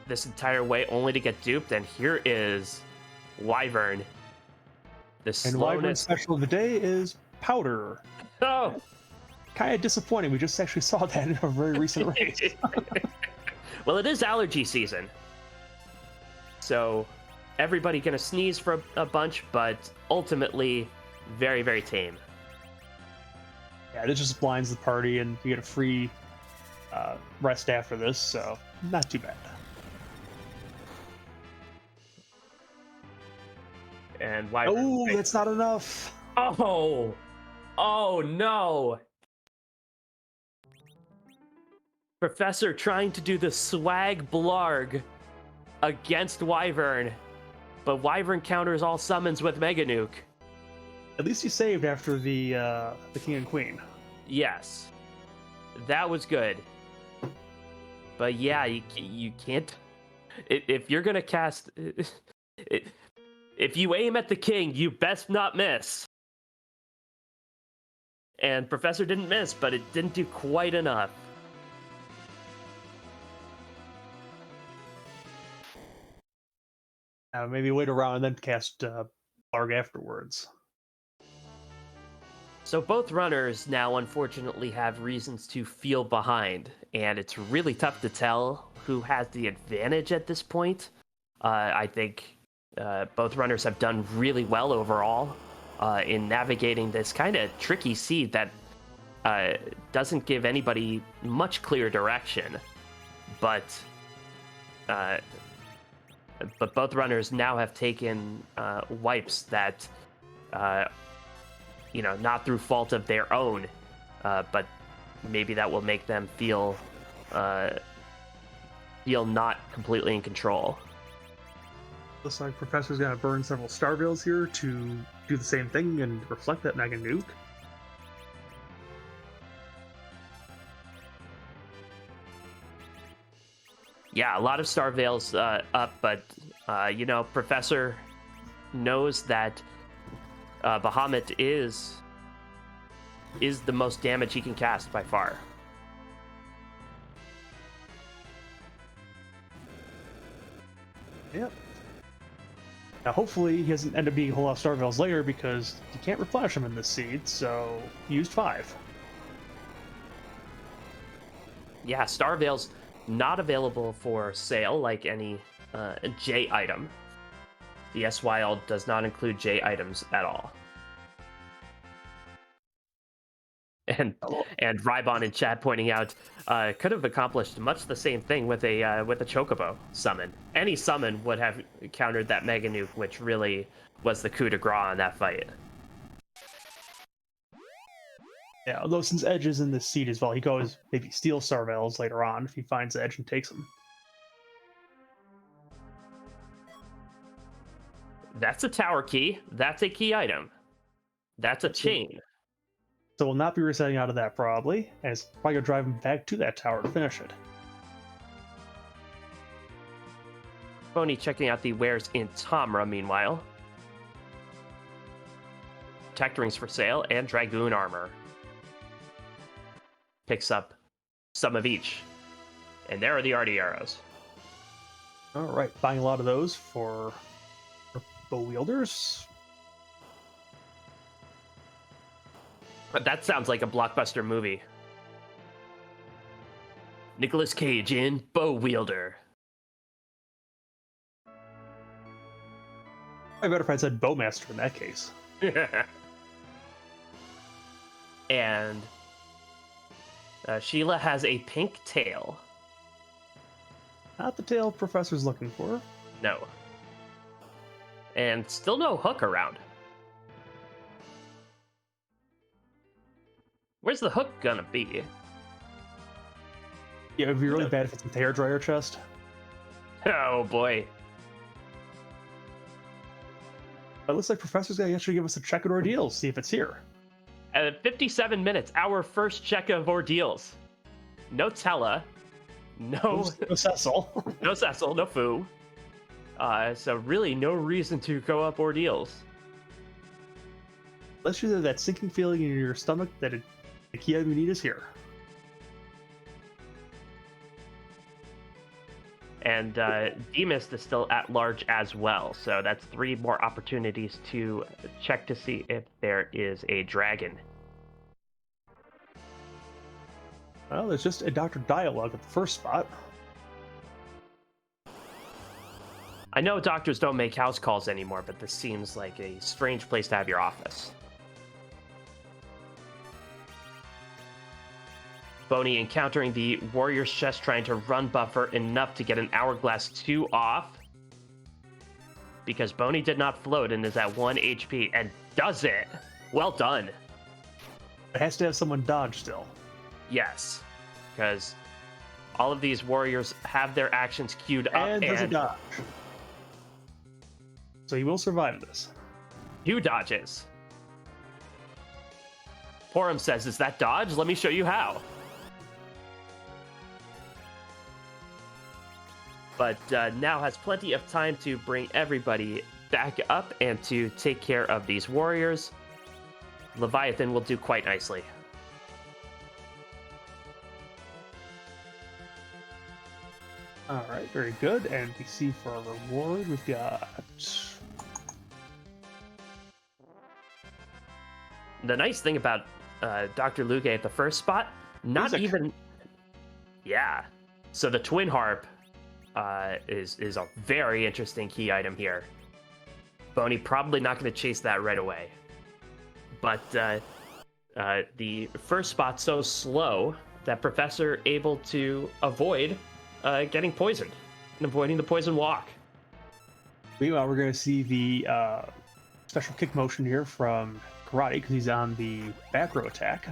this entire way only to get duped, and here is Wyvern. The slowness. And Wyvern's special of the day is Powder. Oh! Kind of disappointing. We just actually saw that in a very recent race. Well, it is allergy season. So everybody gonna sneeze for a bunch, but ultimately very, very tame. Yeah, it just blinds the party, and you get a free rest after this, so not too bad. And why? Oh, that's not enough. Oh, oh no! Professor trying to do the swag blarg against Wyvern, but Wyvern counters all summons with Mega Nuke. At least you saved after the king and queen. Yes, that was good. But yeah, you can't. If you're gonna cast, if you aim at the king, you best not miss. And Professor didn't miss, but it didn't do quite enough. Maybe wait around and then cast Blarg afterwards. So both runners now unfortunately have reasons to feel behind, and it's really tough to tell who has the advantage at this point. I think both runners have done really well overall in navigating this kind of tricky seed that doesn't give anybody much clear direction. But both runners now have taken wipes that not through fault of their own, but maybe that will make them feel not completely in control. Looks like Professor's gonna burn several Star Veils here to do the same thing and reflect that Mega Nuke. Yeah, a lot of Star Veils up, but Professor knows that Bahamut is the most damage he can cast by far. Yep. Now, hopefully, he doesn't end up being a whole lot of Star Veils later because you can't replenish them in this seed, so he used 5. Yeah, Star Veils not available for sale like any J item. The SYL does not include J items at all. And Rybon in chat pointing out could have accomplished much the same thing with a Chocobo summon. Any summon would have countered that Mega Nuke, which really was the coup de grace on that fight. Yeah, although since Edge is in this seed as well, he goes maybe steal Star Veils later on if he finds Edge and takes them. That's a tower key. That's a key item. That's a chain. So we'll not be resetting out of that probably, and it's probably going to drive him back to that tower to finish it. Boney checking out the wares in Tamra, meanwhile. Tech rings for sale and Dragoon armor. Picks up some of each. And there are the Arty arrows. Alright, buying a lot of those for bow wielders. That sounds like a blockbuster movie. Nicolas Cage in Bow Wielder. I better if I said Bowmaster in that case. And Sheila has a pink tail. Not the tail Professor's looking for. No. And still no hook around. Where's the hook gonna be? Yeah, it'd be really bad if it's in the hairdryer chest. Oh boy. But it looks like Professor's gonna actually give us a check of ordeals, see if it's here. At 57 minutes, our first check of ordeals. No Tella. No Cecil. No Cecil, no Fu. So really no reason to go up ordeals. Unless you have that sinking feeling in your stomach that the key item you need is here. And Demist is still at large as well, so that's 3 more opportunities to check to see if there is a dragon. Well, there's just a Dr. Dialogue at the first spot. I know doctors don't make house calls anymore, but this seems like a strange place to have your office. Boney encountering the warrior's chest, trying to run buffer enough to get an Hourglass 2 off. Because Boney did not float and is at 1 HP and does it. Well done. It has to have someone dodge still. Yes, because all of these warriors have their actions queued up And doesn't dodge. So he will survive this. 2 dodges. Porum says, is that dodge? Let me show you how. But now has plenty of time to bring everybody back up and to take care of these warriors. Leviathan will do quite nicely. All right, very good. And we see for a reward, we've got... The nice thing about Dr. Luge at the first spot, not Music. even... Yeah. So the Twin Harp is a very interesting key item here. Boney probably not going to chase that right away. But the first spot's so slow that Professor able to avoid getting poisoned and avoiding the poison walk. Meanwhile, we're going to see the special kick motion here from Karate because he's on the back row attack.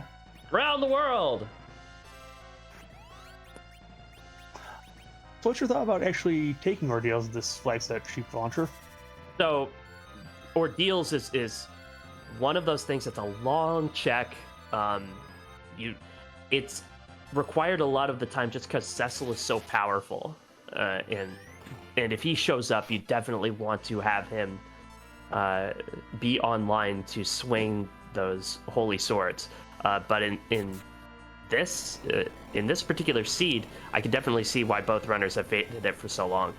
Around the world! So what's your thought about actually taking Ordeals with this flag set cheap launcher? So, Ordeals is one of those things that's a long check. It's required a lot of the time just because Cecil is so powerful, and if he shows up, you definitely want to have him be online to swing those holy swords. But in this particular seed, I can definitely see why both runners have faded it for so long.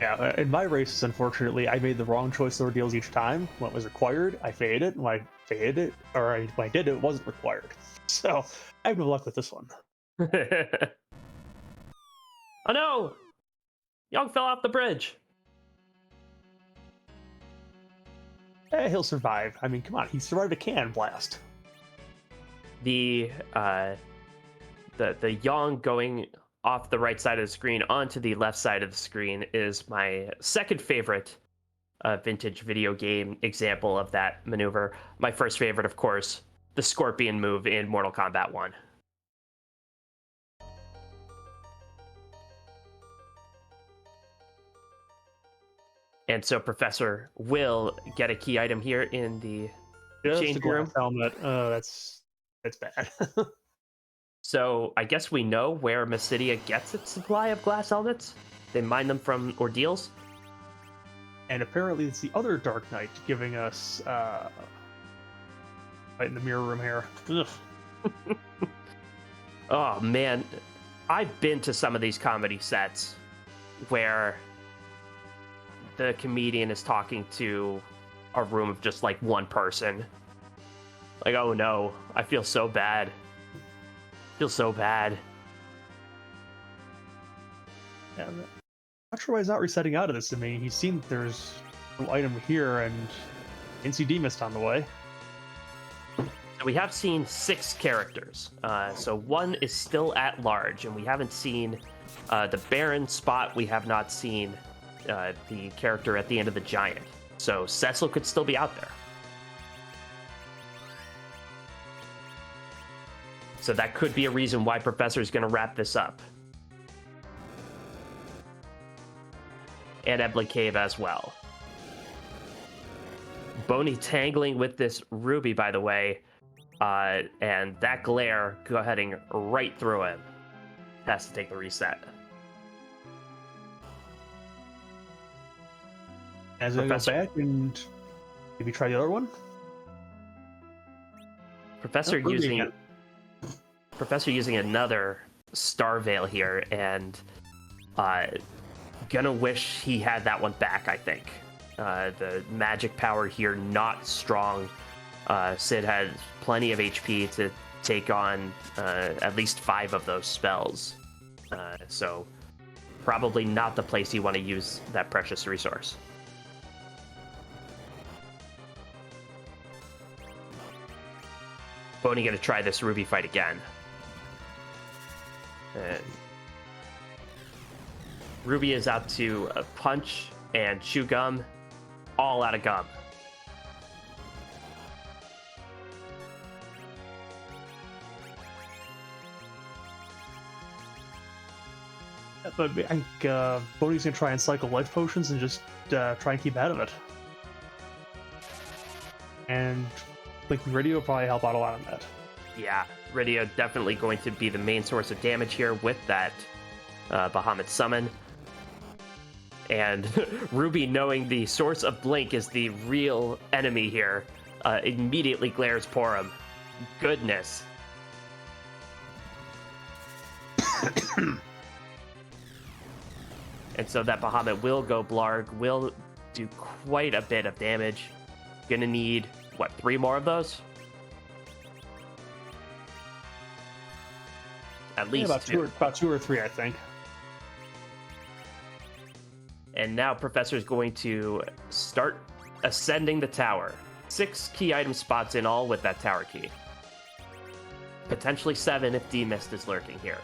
Yeah, in my races, unfortunately, I made the wrong choice of Ordeals each time. When it was required, I faded it. When I faded it, or when I did it, it wasn't required. So I have no luck with this one. Oh no! Young fell off the bridge. He'll survive. I mean, come on, he survived a cannon blast. The Yang going off the right side of the screen onto the left side of the screen is my second favorite vintage video game example of that maneuver. My first favorite, of course, the Scorpion move in Mortal Kombat 1. And so Professor will get a key item here in the Just change a glass room. helmet. That's bad. So I guess we know where Mysidia gets its supply of glass helmets. They mine them from Ordeals. And apparently it's the other Dark Knight giving us right in the mirror room here. Ugh. Oh man, I've been to some of these comedy sets where the comedian is talking to a room of just like one person. Like, oh no, I feel so bad. Feel so bad. Yeah, I'm not sure why he's not resetting out of this. I mean, he's seen that there's an item here, and NCD missed on the way. So we have seen 6 characters. So 1 is still at large, and we haven't seen the Baron spot. We have not seen the character at the end of the Giant. So Cecil could still be out there. So that could be a reason why Professor is going to wrap this up. And Ebla Cave as well. Boney tangling with this Ruby, by the way. And that glare heading right through him. Has to take the reset. As I go back and maybe try the other one. Professor using another Star Veil here, and gonna wish he had that one back, I think. The magic power here not strong. Sid has plenty of HP to take on at least 5 of those spells. So probably not the place you want to use that precious resource. Boney gonna try this Ruby fight again. And Ruby is out to punch and chew gum, all out of gum. But I think Boney's gonna try and cycle life potions and just try and keep out of it. And Blinking Radio will probably help out a lot on that. Yeah, Radio definitely going to be the main source of damage here with that Bahamut summon. And Ruby, knowing the source of Blink is the real enemy here, immediately glares Porum. Goodness. And so that Bahamut will go Blarg, will do quite a bit of damage. Gonna need, what, 3 more of those? At least about two or three, I think. And now Professor's going to start ascending the tower. 6 key item spots in all with that tower key. Potentially 7 if D-Mist is lurking here.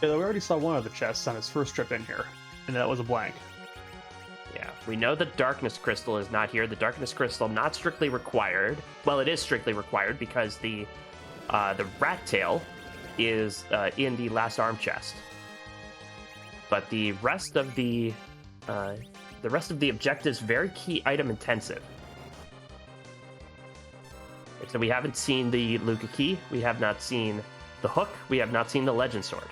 Yeah, we already saw one of the chests on his first trip in here, and that was a blank. Yeah, we know the Darkness Crystal is not here. The Darkness Crystal not strictly required. Well, it is strictly required because the Rat Tail is in the last arm chest. But the rest of the objectives very key item intensive. So we haven't seen the Luca Key. We have not seen the Hook. We have not seen the Legend Sword.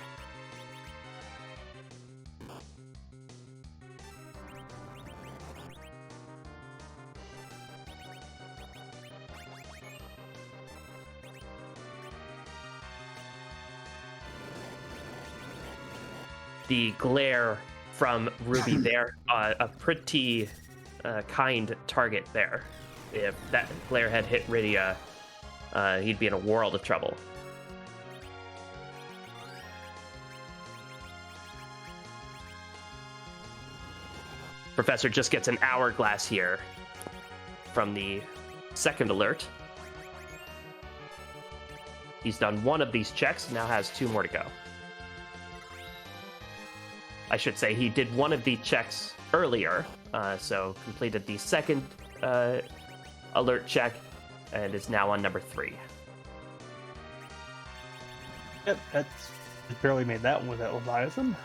The glare from Ruby there, a pretty kind target there. If that glare had hit Rydia, he'd be in a world of trouble. Professor just gets an hourglass here from the second alert. He's done 1 of these checks, now has 2 more to go. I should say he did 1 of the checks earlier, so completed the second alert check and is now on number 3. Yep, that's barely made that one with that Leviathan.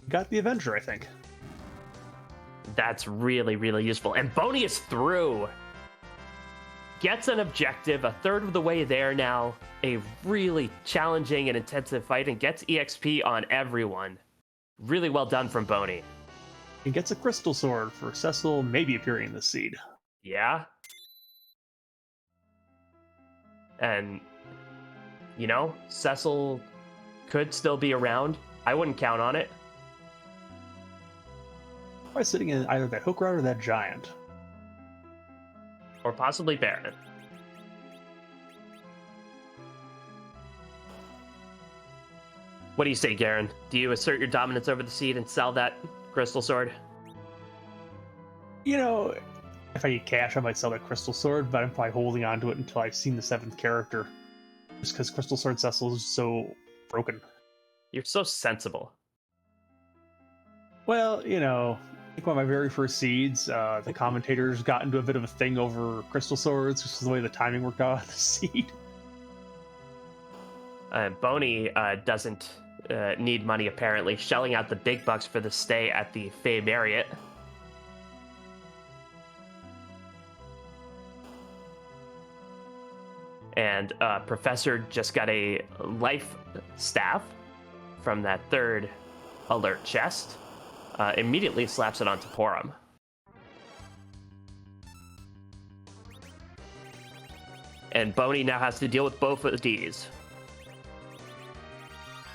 Got the Avenger, I think. That's really, really useful. And Boney is through. Gets an objective, a third of the way there now. A really challenging and intensive fight, and gets EXP on everyone. Really well done from Boney. He gets a Crystal Sword for Cecil maybe appearing in the seed. Yeah. And, you know, Cecil could still be around. I wouldn't count on it. Probably sitting in either that Hook Rat or that Giant. Or possibly Baron. What do you say, Garen? Do you assert your dominance over the seed and sell that Crystal Sword? You know, if I get cash, I might sell that Crystal Sword, but I'm probably holding on to it until I've seen the 7th character. Just because Crystal Sword Cecil is so broken. You're so sensible. Well, you know, I think one of my very first seeds, the commentators got into a bit of a thing over Crystal Swords, just the way the timing worked out on the seed. Boney doesn't need money, apparently, shelling out the big bucks for the stay at the Fey Marriott. And Professor just got a life staff from that 3rd alert chest. Immediately slaps it onto Porum. And Boney now has to deal with both of these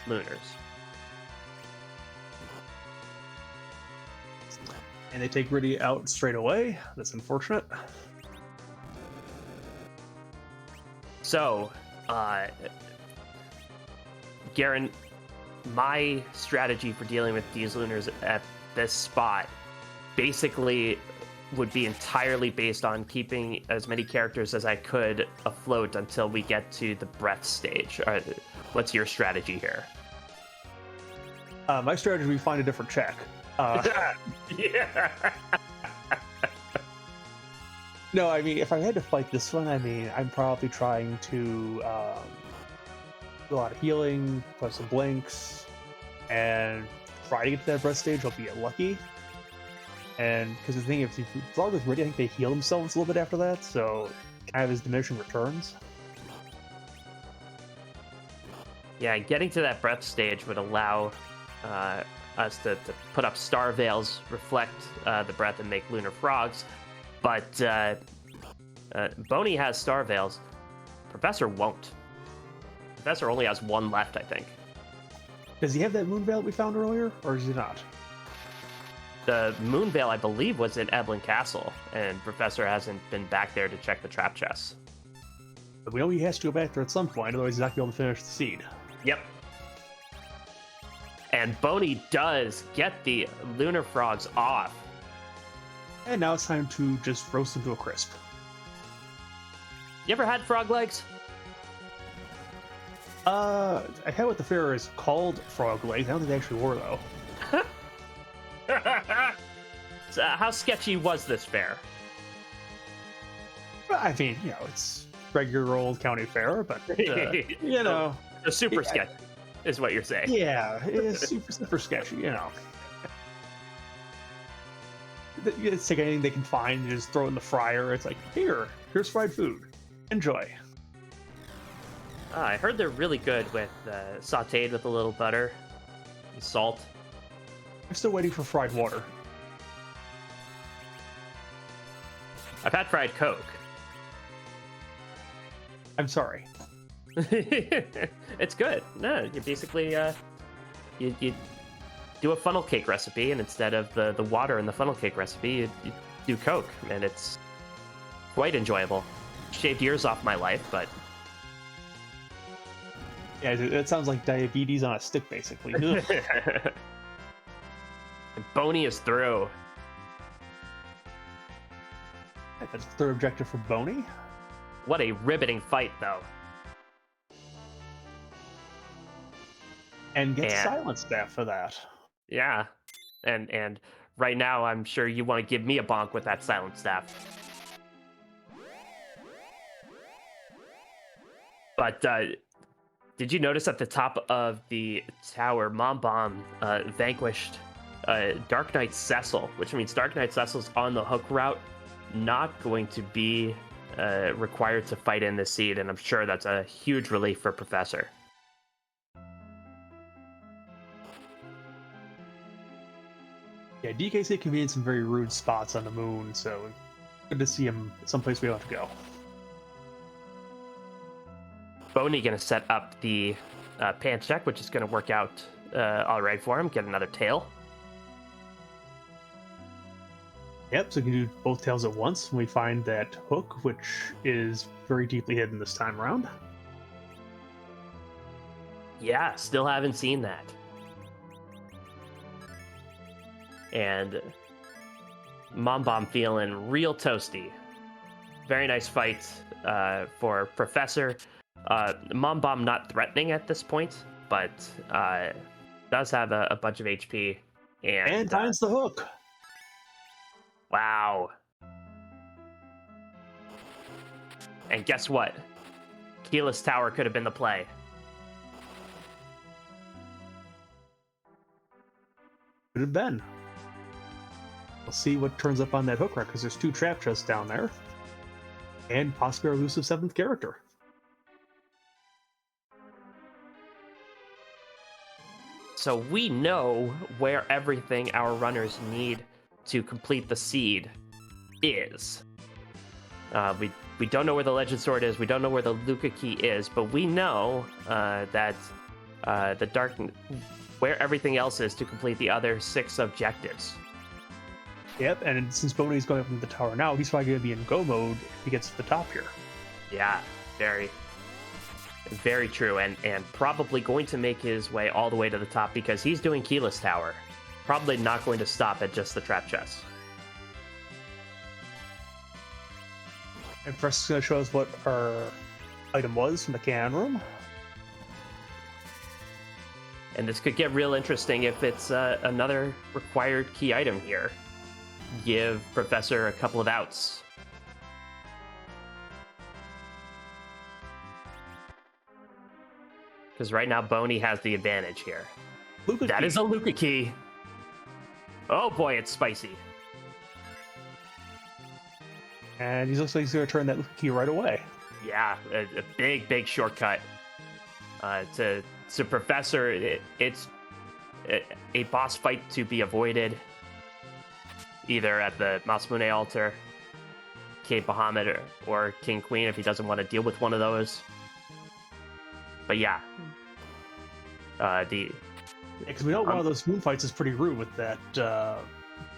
Lunars. And they take Rydia out straight away. That's unfortunate. So, Garen, my strategy for dealing with these lunars at this spot basically would be entirely based on keeping as many characters as I could afloat until we get to the breath stage. What's your strategy here? My strategy would be find a different check. Yeah. No, I mean, if I had to fight this one, I mean, I'm probably trying to do a lot of healing, put some blinks, and try to get to that breath stage. I'll be lucky. And because the thing, if Varga's ready, I think they heal themselves a little bit after that, so kind of his diminishing returns. Yeah, getting to that breath stage would allow us to put up star veils, reflect the breath, and make lunar frogs. But Boney has star veils. Professor won't. Professor only has one left, I think. Does he have that moon veil that we found earlier, or does he not? The moon veil, I believe, was in Eblan Castle, and Professor hasn't been back there to check the trap chests. But we know he has to go back there at some point, otherwise he's not going to be able to finish the seed. Yep. And Boney does get the lunar frogs off. And now it's time to just roast them to a crisp. You ever had frog legs? I had what the fair is called frog legs. I don't think they actually were, though. So how sketchy was this fair? I mean, you know, it's regular old county fair, but, you know. The super sketchy is what you're saying. Yeah, it's super sketchy, you know. It's like anything they can find, and just throw it in the fryer. It's like, here's fried food. Enjoy. I heard they're really good with sauteed with a little butter and salt. I'm still waiting for fried water. I've had fried Coke. I'm sorry. It's good. No, you basically you do a funnel cake recipe, and instead of the water in the funnel cake recipe, you do Coke, and it's quite enjoyable. Shaved years off my life, but yeah, it sounds like diabetes on a stick, basically. And Boney is through. That's the third objective for Boney. What a riveting fight, though. And get silent staff for that. Yeah, and right now I'm sure you want to give me a bonk with that silent staff. But did you notice at the top of the tower, Mom Bomb vanquished Dark Knight Cecil, which means Dark Knight Cecil's on the hook route, not going to be required to fight in this seed, and I'm sure that's a huge relief for Professor. Yeah, DKC can be in some very rude spots on the moon, so good to see him someplace we don't have to go. Boney gonna set up the pan check, which is gonna work out all right for him. Get another tail. Yep, so we can do both tails at once when we find that hook, which is very deeply hidden this time around. Yeah, still haven't seen that. And Mom Bomb feeling real toasty. Very nice fight for Professor. Mom Bomb not threatening at this point, but does have a bunch of HP. And finds the hook. Wow. And guess what? Keyless Tower could have been the play. Could have been. We'll see what turns up on that hook rack, because there's 2 trap chests down there. And possibly our elusive 7th character. So we know where everything our runners need to complete the seed is. We don't know where the Legend Sword is. We don't know where the Luca Key is, but we know that the Dark, where everything else is to complete the other 6 objectives. Yep, and since Boney's going up into the tower now, he's probably going to be in go mode if he gets to the top here. Yeah, very. Very true, and probably going to make his way all the way to the top because he's doing Keyless Tower. Probably not going to stop at just the trap chest. And first, it's going to show us what our item was from the cannon room. And this could get real interesting if it's another required key item here. Give Professor a couple of outs. Because right now, Boney has the advantage here. Luca That key. is a Luca key. Oh boy, it's spicy. And he looks like he's going to turn that Luca key right away. Yeah, a big shortcut to Professor. It's a boss fight to be avoided, either at the Masamune altar, Cave Bahamut, or King Queen if he doesn't want to deal with one of those. But yeah, Because we know one of those moon fights is pretty rude with that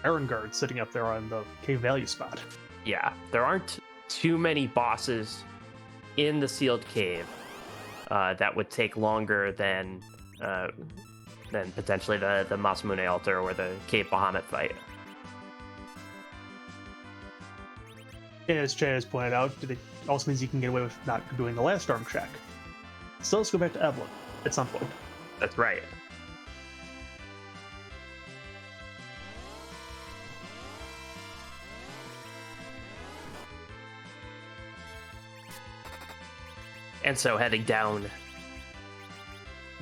Iron Guard sitting up there on the cave value spot. yeah, there aren't too many bosses in the sealed cave that would take longer than potentially the Masamune altar or the Cave Bahamut fight. And as Chad has pointed out, it also means you can get away with not doing the last arm check. So let's go back to Eblan at some point. That's right. And so heading down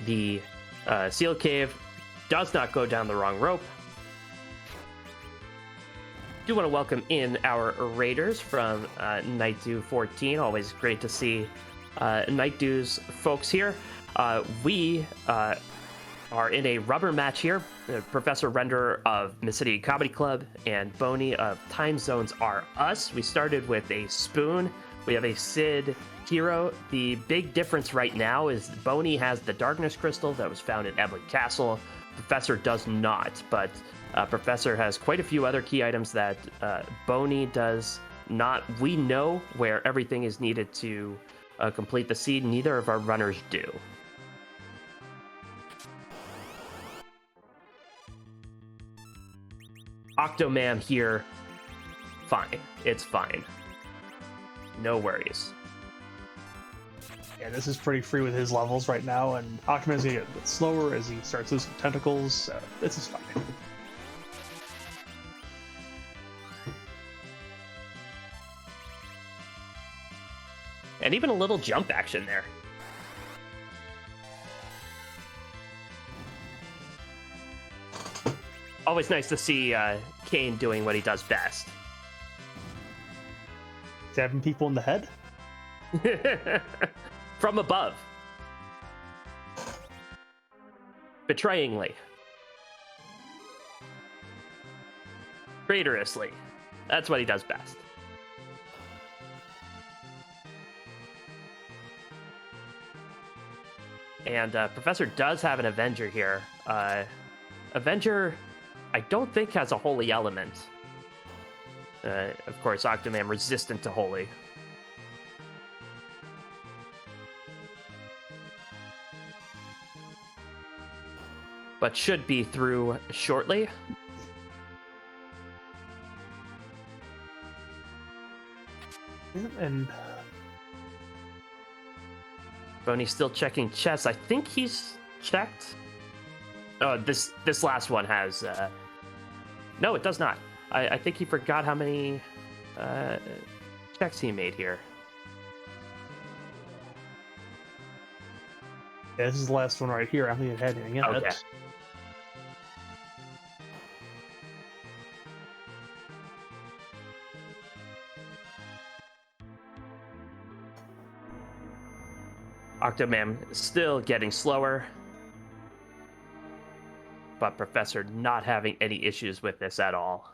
the sealed cave does not go down the wrong rope. Do want to welcome in our raiders from Night Dew 14. Always great to see Night Dew's folks here. We are in a rubber match here. Professor Render of Mysidian Comedy Club and Boney of Time Zones Are Us. We started with a spoon. We have a Sid hero. The big difference right now is Boney has the Darkness Crystal that was found in Eblan Castle. Professor does not, but Professor has quite a few other key items that Boney does not. We know where everything is needed to complete the seed. Neither of our runners do. Octomam here, fine. It's fine. No worries. Yeah, this is pretty free with his levels right now, and Octoman's gonna get a bit slower as he starts losing tentacles, so this is fine. And even a little jump action there. Always nice to see Kane doing what he does best. Stabbing people in the head? From above. Betrayingly. Traitorously. That's what he does best. And Professor does have an Avenger here. Avenger, I don't think has a Holy Element. Of course, Octomam resistant to Holy. But should be through shortly. And Boney's still checking chests. I think he's checked. Oh, this last one has... No, it does not. I think he forgot how many checks he made here. yeah, this is the last one right here. I don't think it had anything in Okay. it. Octomam still getting slower. But Professor not having any issues with this at all.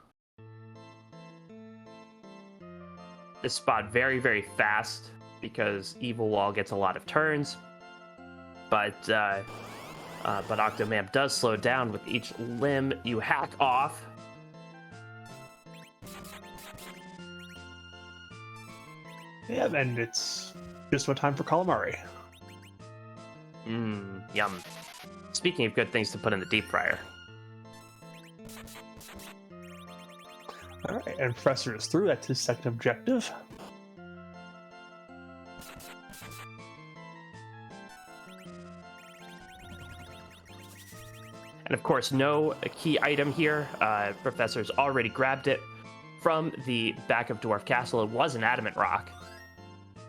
This spot very, very fast because Evil Wall gets a lot of turns. But Octomam does slow down with each limb you hack off. Yeah, and it's just what time for Calamari. Yum. Speaking of good things to put in the deep fryer. All right, and Professor is through. That's his second objective. And of course, no key item here. Professor's already grabbed it from the back of Dwarf Castle. It was an adamant rock.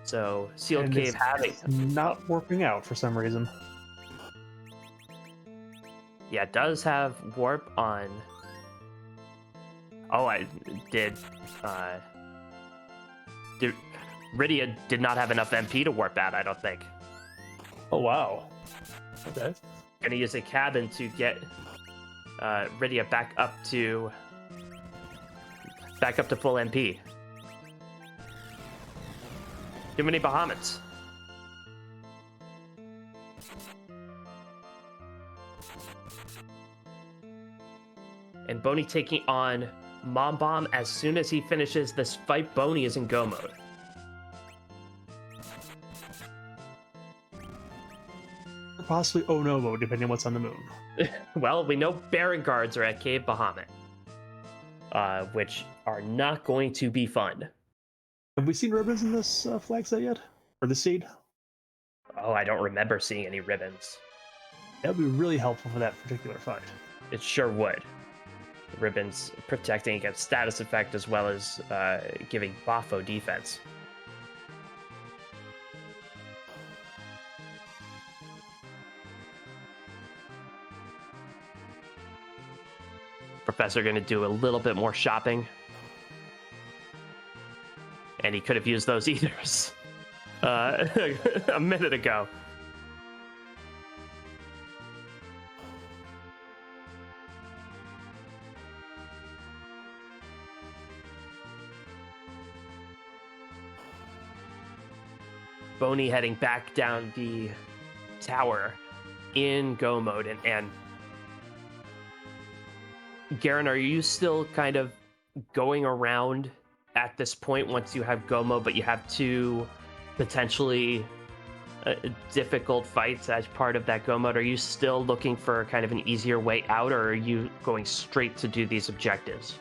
So, sealed And cave it's not working out for some reason. Yeah, it does have warp on. Oh, I did. Rydia did not have enough MP to warp that, I don't think. Oh, wow. Okay. Gonna use a cabin to get Rydia back up to full MP. Too many Bahamut's. And Boney taking on Mom Bomb. As soon as he finishes this fight, Boney is in go mode. Or possibly Oh No mode, depending on what's on the moon. Well, we know Baron Guards are at Cave Bahamut, which are not going to be fun. Have we seen ribbons in this flag set yet? Or the seed? Oh, I don't remember seeing any ribbons. That would be really helpful for that particular fight. It sure would. Ribbons protecting against status effect as well as giving Bafo defense. Professor going to do a little bit more shopping. And he could have used those ethers a minute ago. Boney heading back down the tower in go mode. And Garen, are you still kind of going around at this point once you have go mode, but you have two potentially difficult fights as part of that go mode? Are you still looking for kind of an easier way out, or are you going straight to do these objectives?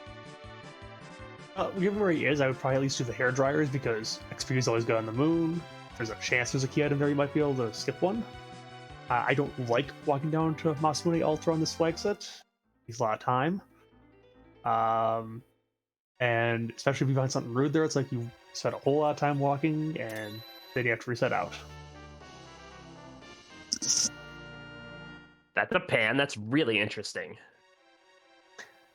Given where he is, I would probably at least do the hair dryers because XP is always good on the moon. There's a chance there's a key item there, you might be able to skip one. I don't like walking down to Masamune Ultra on this flag set. Takes a lot of time. And especially if you find something rude there, it's like you spent a whole lot of time walking and then you have to reset out. That's a pan. That's really interesting.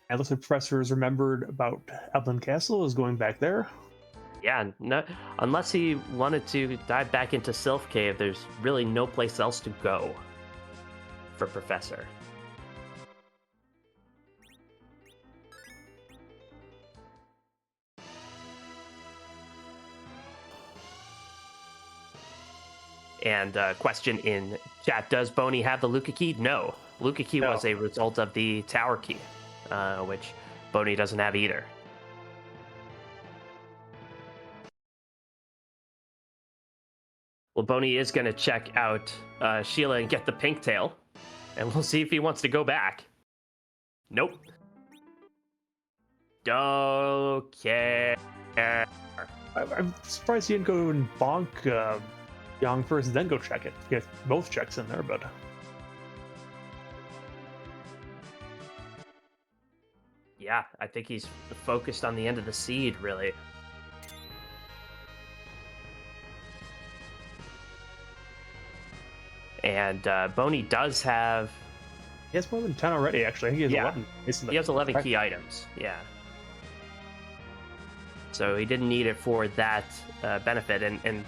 And looks like Professor has remembered about Eblan Castle, is going back there. Yeah, no, unless he wanted to dive back into Sylph Cave, there's really no place else to go for Professor. And question in chat, does Boney have the Luca key? No. Luca key was a result of the tower key, which Boney doesn't have either. Well, Boney is going to check out Sheila and get the pink tail, and we'll see if he wants to go back. Nope. Okay. I'm surprised he didn't go and bonk Yang first, then go check it. He has both checks in there, but yeah, I think he's focused on the end of the seed, really. And Boney does have... he has more than 10 already, actually. I think he has 11. He has 11 key items, yeah. So he didn't need it for that benefit, and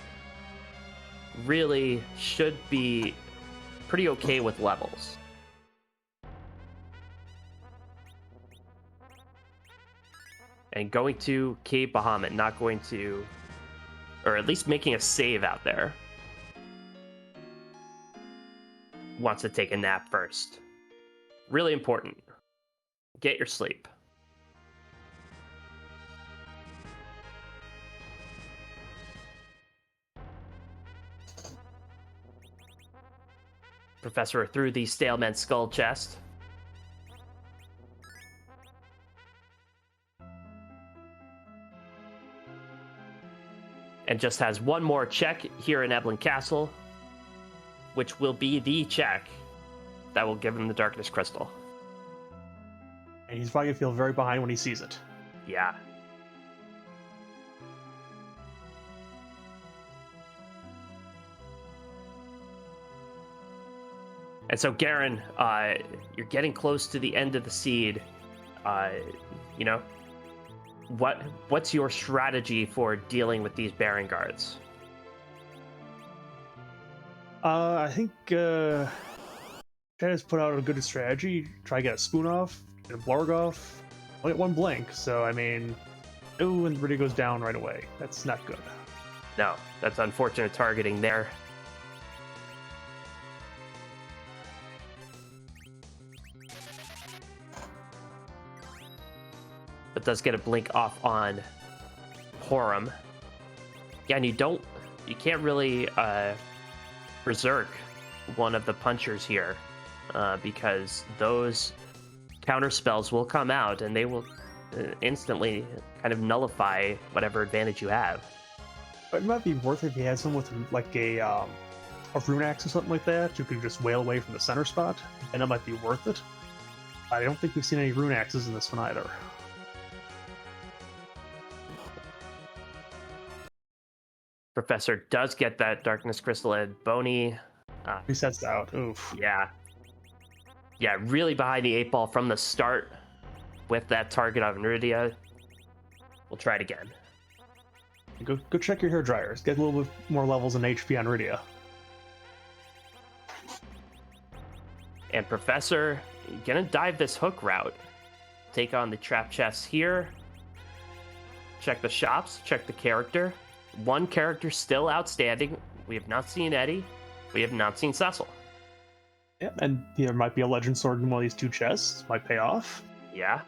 really should be pretty okay with levels. And going to Cave Bahamut, not going to... or at least making a save out there. Wants to take a nap first. Really important. Get your sleep. Professor through the Staleman skull chest. And just has one more check here in Eblan Castle, which will be the check that will give him the Darkness Crystal. And he's probably gonna feel very behind when he sees it. Yeah. And so, Garen, you're getting close to the end of the seed. You know, what's your strategy for dealing with these Baron guards? I think Chad has put out a good strategy. Try to get a spoon off, get a blorg off. Only get one blink, so I mean, ooh, and Rydia goes down right away. That's not good. No, that's unfortunate targeting there. But does get a blink off on Horum. Yeah, and you can't really berserk one of the punchers here because those counter spells will come out and they will instantly kind of nullify whatever advantage you have. But it might be worth it if you had someone with like a rune axe or something like that. You could just wail away from the center spot, and it might be worth it. I don't think we've seen any rune axes in this one either. Professor does get that Darkness Crystal, and Boney Resets out. Oof. Yeah, really behind the 8 ball from the start with that target of Rydia. We'll try it again. Go check your hair dryers. Get a little bit more levels in HP on Rydia. And Professor gonna dive this hook route. Take on the trap chests here. Check the shops, check the character. One character still outstanding. We have not seen Eddie. We have not seen Cecil. Yeah, and there might be a legend sword in one of these two chests. Might pay off. Yeah.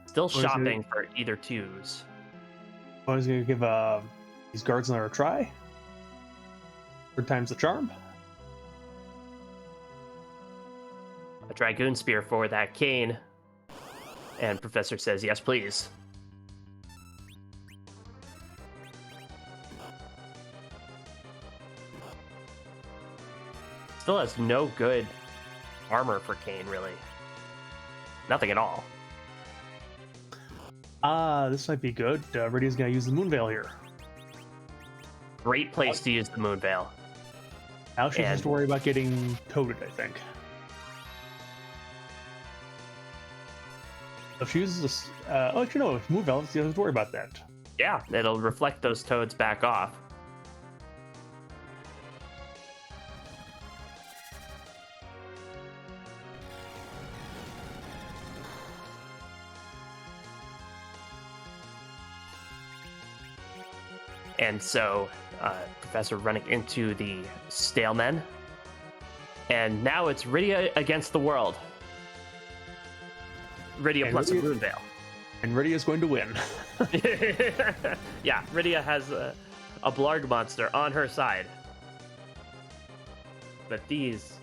Still shopping for either twos. I was going to give these guards another try. Third time's the charm. A Dragoon Spear for that cane. And Professor says, yes, please. Still has no good armor for Kane, really. Nothing at all. This might be good. Rydia's going to use the Moonveil here. Great place to use the Moonveil. Now she has to worry about getting toted, I think. If she uses this, if Moonveil, she doesn't have to worry about that. Yeah, it'll reflect those toads back off. And so, Professor running into the Stalemen. And now it's Rydia against the world. Rydia plus a Moonveil. And Rydia's going to win. Yeah, Rydia has a Blarg monster on her side. But these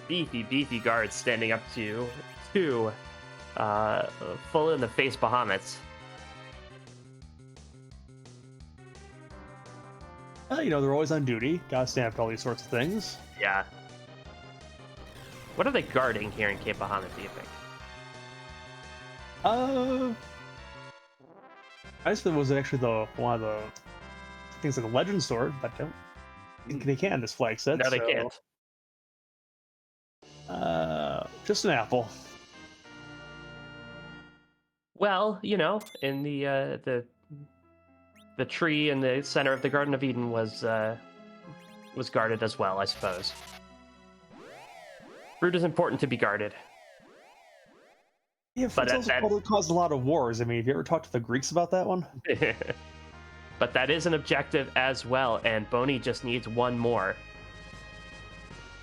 beefy guards standing up to two full in the face Bahamut's. They're always on duty. Gotta stand up to all these sorts of things. Yeah. What are they guarding here in Cape Bahamut, do you think? I just thought it was actually one of the things like a legend sword, but I don't think they can, this flag set. No, they can't. Just an apple. Well, in the tree in the center of the Garden of Eden was guarded as well, I suppose. Fruit is important to be guarded. Yeah, but it's also caused a lot of wars. I mean, have you ever talked to the Greeks about that one? But that is an objective as well, and Boney just needs one more.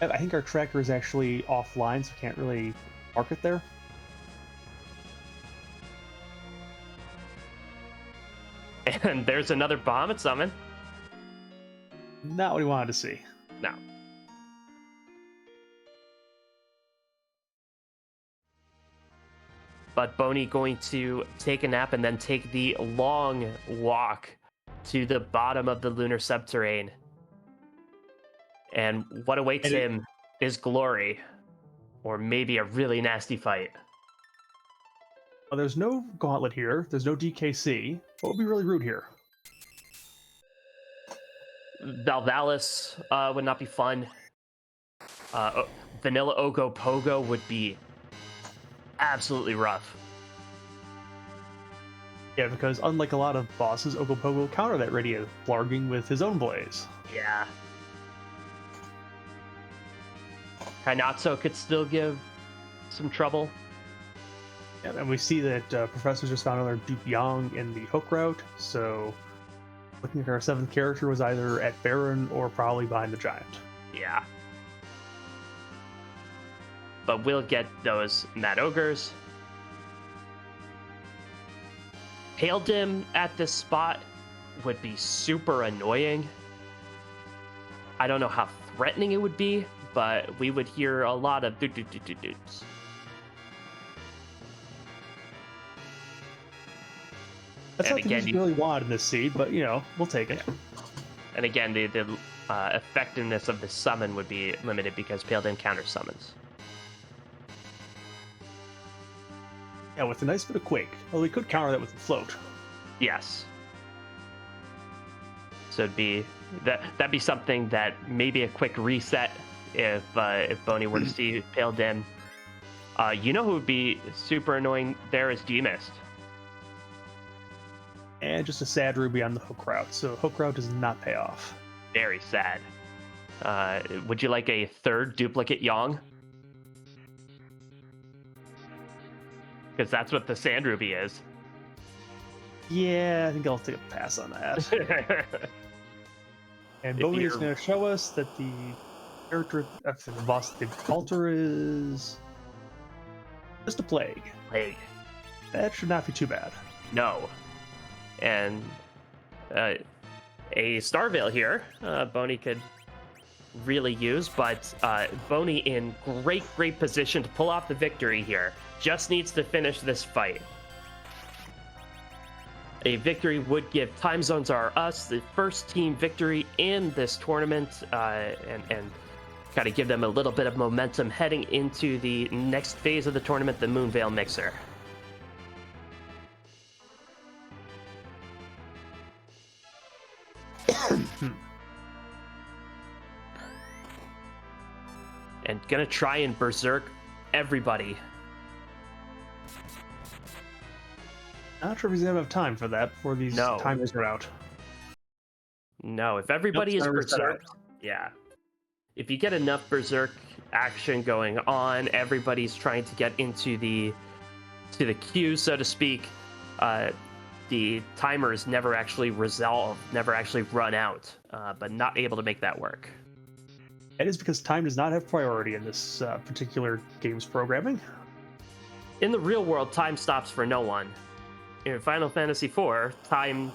I think our tracker is actually offline, so we can't really mark it there. And there's another Bahamut summon. Not what he wanted to see. No. But Boney going to take a nap and then take the long walk to the bottom of the lunar subterrane. And what awaits him is glory, or maybe a really nasty fight. Well, there's no gauntlet here. There's no DKC. What would be really rude here? Valvalis would not be fun. Vanilla Ogo Pogo would be absolutely rough. Yeah, because unlike a lot of bosses, Ogopogo counter that radiant blarging with his own blaze. Yeah. Kainatsu could still give some trouble. Yeah, and we see that Professor just found another Dupe Yang in the hook route, so looking at our 7th character was either at Baron or probably behind the Giant. Yeah. But we'll get those Mad Ogres. Pale Dim at this spot would be super annoying. I don't know how threatening it would be, but we would hear a lot of do-do-do-do-doos. That's not the really wanted in this seed, but you know, we'll take it. And again, the effectiveness of the summon would be limited because Pale Dim counters summons. Yeah, with a nice bit of Quake. Well, we could counter that with a Float. Yes. So it'd be that'd be something that maybe a quick reset if Boney were to see Pale Dim. You know who would be super annoying there is G-Mist. And just a sad Ruby on the hook route, so hook route does not pay off. Very sad. Would you like a third duplicate Yang? Because that's what the Sand Ruby is. Yeah, I think I'll take a pass on that. And Boney is going to show us that the character after the boss the altar is just a plague. Plague. That should not be too bad. No. And a Starveil here, Boney could really use, but Boney in great position to pull off the victory here. Just needs to finish this fight. A victory would give Time Zones Are Us the first team victory in this tournament, and kind of give them a little bit of momentum heading into the next phase of the tournament, the Moonveil Mixer. And gonna try and berserk everybody. Not sure if he's gonna have time for that before these timers are out. No, if everybody is berserk, yeah. If you get enough berserk action going on, everybody's trying to get into the queue, so to speak. The timers never actually resolve, never actually run out, but not able to make that work. That is because time does not have priority in this particular game's programming. In the real world, time stops for no one. In Final Fantasy IV, time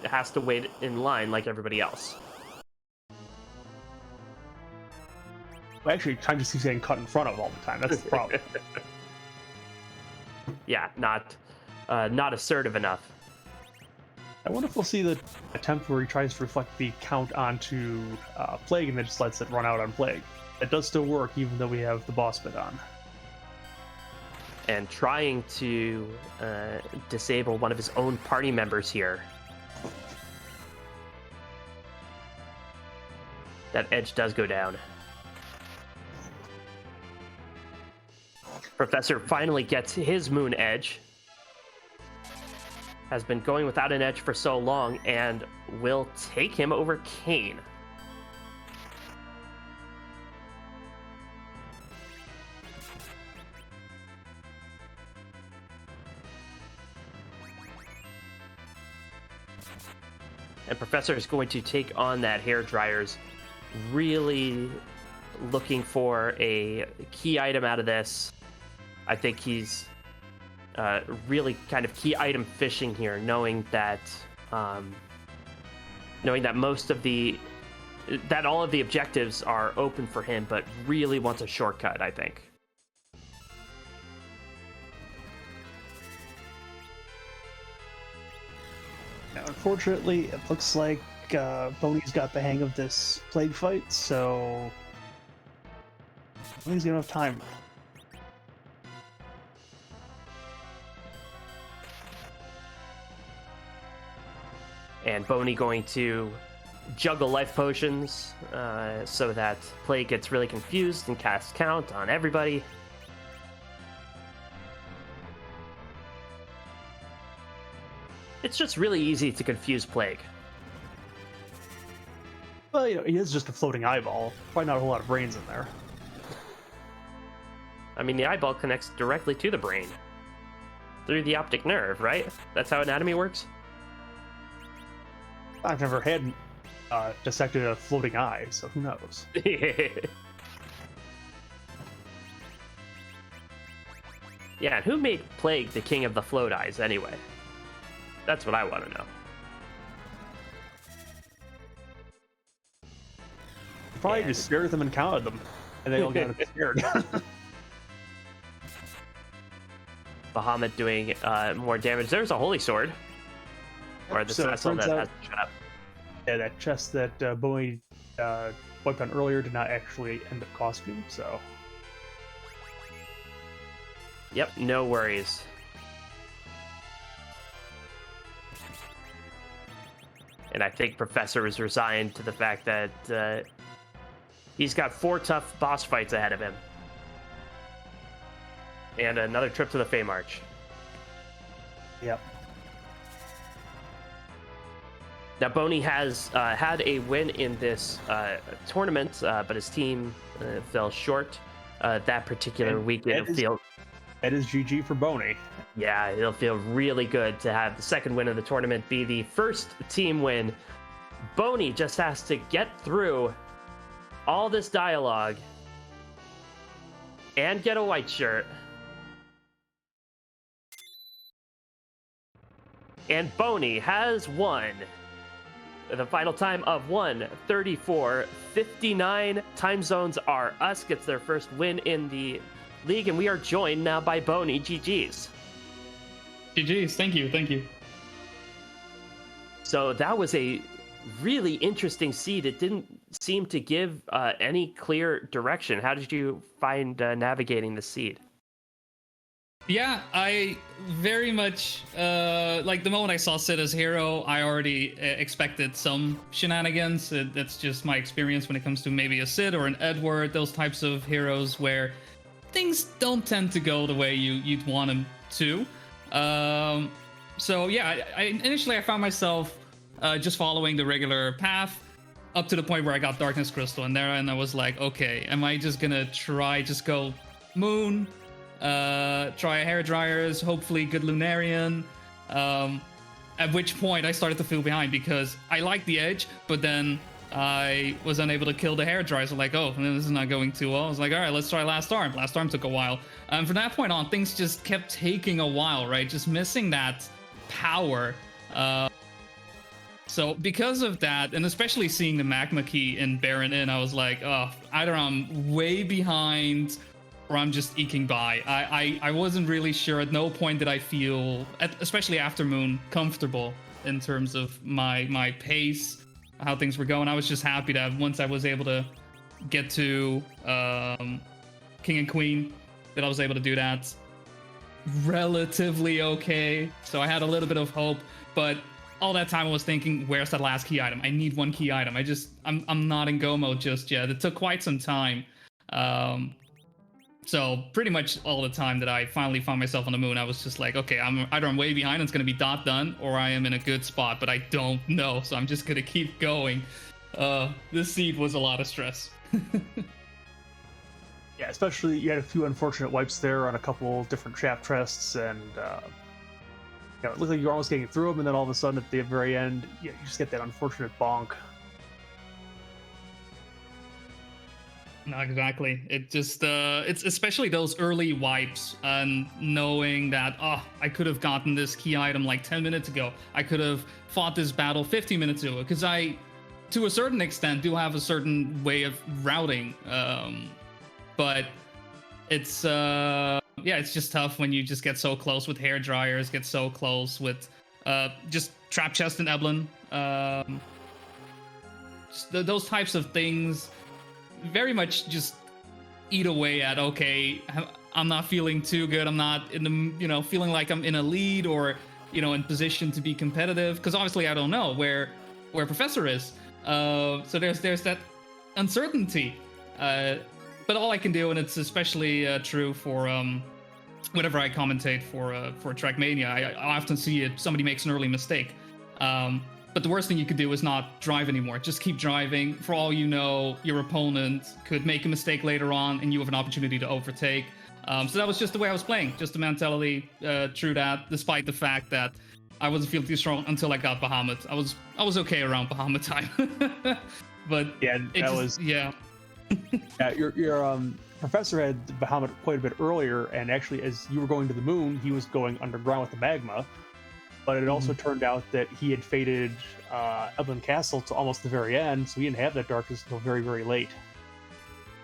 has to wait in line like everybody else. Well, actually, time just keeps getting cut in front of all the time. That's the problem. Yeah, not assertive enough. I wonder if we'll see the attempt where he tries to reflect the count onto Plague and then just lets it run out on Plague. It does still work, even though we have the boss bit on. And trying to disable one of his own party members here. That edge does go down. Professor finally gets his moon edge. Has been going without an edge for so long and will take him over Kane. And Professor is going to take on that hair dryers, really looking for a key item out of this. I think he's really kind of key item fishing here, knowing that knowing that all of the objectives are open for him, but really wants a shortcut, I think. Now, unfortunately, it looks like Boney's got the hang of this plague fight, so Boney's gonna have time. And Boney going to juggle life potions so that Plague gets really confused and casts Count on everybody. It's just really easy to confuse Plague. Well, you know, he is just a floating eyeball. Probably not a whole lot of brains in there. I mean, the eyeball connects directly to the brain through the optic nerve, right? That's how anatomy works? I've never had dissected a floating eye, so who knows? Yeah, and who made Plague the king of the float eyes anyway? That's what I want to know. Probably just stared at them and counted them, and they all got scared. Bahamut doing more damage. There's a holy sword. Or the So it Cecil turns that out- has shut up. Yeah, that chest that Boney wiped on earlier did not actually end up costing him, so... Yep, no worries. And I think Professor is resigned to the fact that he's got 4 tough boss fights ahead of him. And another trip to the Fey March. Yep. Now, Boney has had a win in this tournament, but his team fell short that particular week. That is GG for Boney. Yeah, it'll feel really good to have the second win of the tournament be the first team win. Boney just has to get through all this dialogue and get a white shirt. And Boney has won the final time of 1:34:59. Time zones are us. Gets their first win in the league, and we are joined now by Boney. GG's. GG's, thank you. So that was a really interesting seed. It didn't seem to give any clear direction. How did you find navigating the seed? Yeah, I very much, like the moment I saw Sid as hero, I already expected some shenanigans. That's just my experience when it comes to maybe a Sid or an Edward, those types of heroes where things don't tend to go the way you'd want them to. So yeah, initially I found myself just following the regular path up to the point where I got Darkness Crystal in there, and I was like, okay, am I just gonna go Moon, try Hair Dryers, hopefully good Lunarian, at which point I started to feel behind because I liked the edge, but then I was unable to kill the Hair Dryers. I'm like, oh, this is not going too well. I was like, all right, let's try Last Arm. Last Arm took a while. From that point on, things just kept taking a while, right? Just missing that power. So because of that, and especially seeing the Magma Key in Baron Inn, I was like, oh, either I'm way behind or I'm just eking by. I wasn't really sure. At no point did I feel, especially after Moon, comfortable in terms of my pace, how things were going. I was just happy that once I was able to get to King and Queen, that I was able to do that relatively okay. So I had a little bit of hope, but all that time I was thinking, where's that last key item? I need one key item. I'm not in go mode just yet. It took quite some time. So pretty much all the time that I finally found myself on the moon, I was just like, okay, I'm way behind, it's gonna be dot done, or I am in a good spot, but I don't know, so I'm just gonna keep going. This seed was a lot of stress. Yeah, especially you had a few unfortunate wipes there on a couple different shaft chests, and it looked like you were almost getting through them, and then all of a sudden at the very end, you just get that unfortunate bonk. No, exactly. It just it's especially those early wipes and knowing that I could have gotten this key item like 10 minutes ago. I could have fought this battle 15 minutes ago because I, to a certain extent, do have a certain way of routing. But it's it's just tough when you just get so close with hair dryers, get so close with just trap chest and Eblan. Those types of things very much just eat away at, okay, I'm not feeling too good. I'm not in the, feeling like I'm in a lead or, in position to be competitive. Because obviously I don't know where Professor is. So there's that uncertainty. But all I can do, and it's especially true for whenever I commentate for Trackmania, I often see it. Somebody makes an early mistake. But the worst thing you could do is not drive anymore. Just keep driving. For all you know, your opponent could make a mistake later on, and you have an opportunity to overtake. So that was just the way I was playing. Just the mentality through that, despite the fact that I wasn't feeling too strong until I got Bahamut. I was okay around Bahamut time. But Yeah, yeah. Yeah, your professor had Bahamut quite a bit earlier, and actually, as you were going to the moon, he was going underground with the magma. But it also turned out that he had faded Eblan Castle to almost the very end, so he didn't have that darkness until very, very late.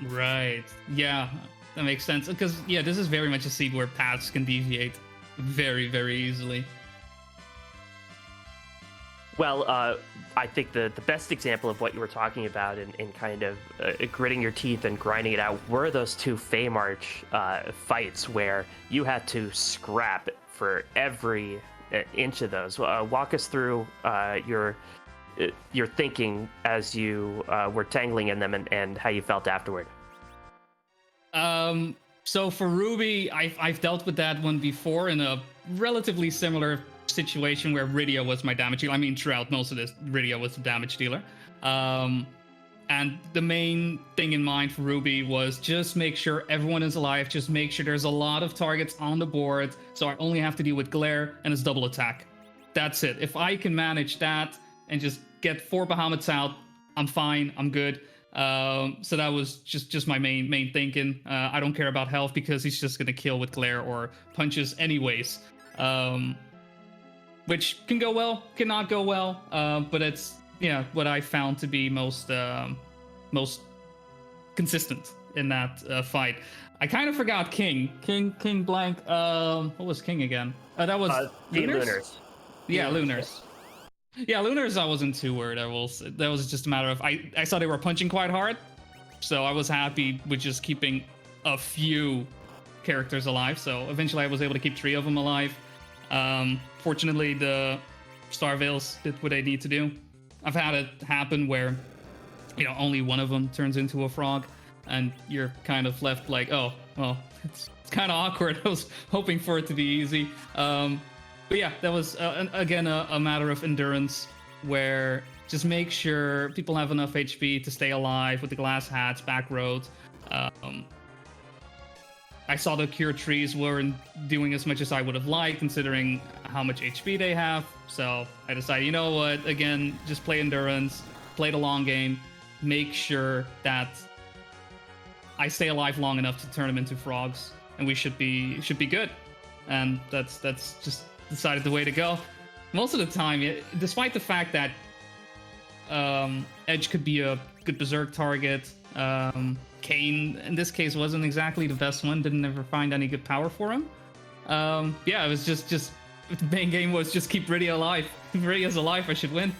Right. Yeah, that makes sense. Because, this is very much a seed where paths can deviate very, very easily. Well, I think the best example of what you were talking about in kind of gritting your teeth and grinding it out were those two Fey March fights where you had to scrap for every inch of those. Walk us through your thinking as you were tangling in them and how you felt afterward. So for Ruby, I've dealt with that one before in a relatively similar situation where Rydia was my damage dealer. I mean, throughout most of this, Rydia was the damage dealer. And the main thing in mind for Ruby was just make sure everyone is alive. Just make sure there's a lot of targets on the board. So I only have to deal with Glare and his double attack. That's it. If I can manage that and just get 4 Bahamuts out, I'm fine. I'm good. So that was just my main thinking. I don't care about health because he's just going to kill with Glare or punches anyways. Which can go well, cannot go well. But it's what I found to be most consistent in that fight. I kind of forgot King blank. What was King again? That was Lunars. Yeah, Lunars. Yeah, Lunars. I wasn't too worried. That was just a matter of I saw they were punching quite hard, so I was happy with just keeping a few characters alive. So eventually, I was able to keep 3 of them alive. Fortunately, the Star Veils did what they need to do. I've had it happen where, only one of them turns into a frog, and you're kind of left like, oh, well, it's kind of awkward. I was hoping for it to be easy. But yeah, that was, again, a matter of endurance, where just make sure people have enough HP to stay alive with the glass hats, back roads. I saw the cure trees weren't doing as much as I would have liked, considering how much HP they have. So I decided, you know what? Again, just play endurance, play the long game, make sure that I stay alive long enough to turn them into frogs, and we should be good. And that's just decided the way to go. Most of the time, despite the fact that Edge could be a good berserk target, Kane in this case wasn't exactly the best one. Didn't ever find any good power for him. It was just the main game was just keep Rydia alive. If Rydia's alive, I should win.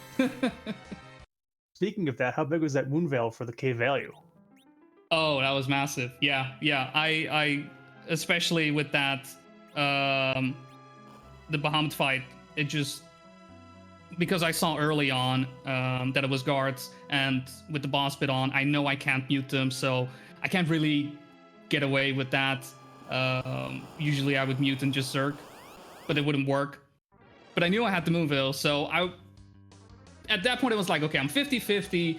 Speaking of that, how big was that Moon Veil for the K value? Oh, that was massive. Yeah. I especially with that the Bahamut fight, it just, because I saw early on that it was guards, and with the boss bit on, I know I can't mute them, so I can't really get away with that. Usually I would mute and just Zerg, but it wouldn't work. But I knew I had the Moonville, so at that point it was like, okay, I'm 50-50.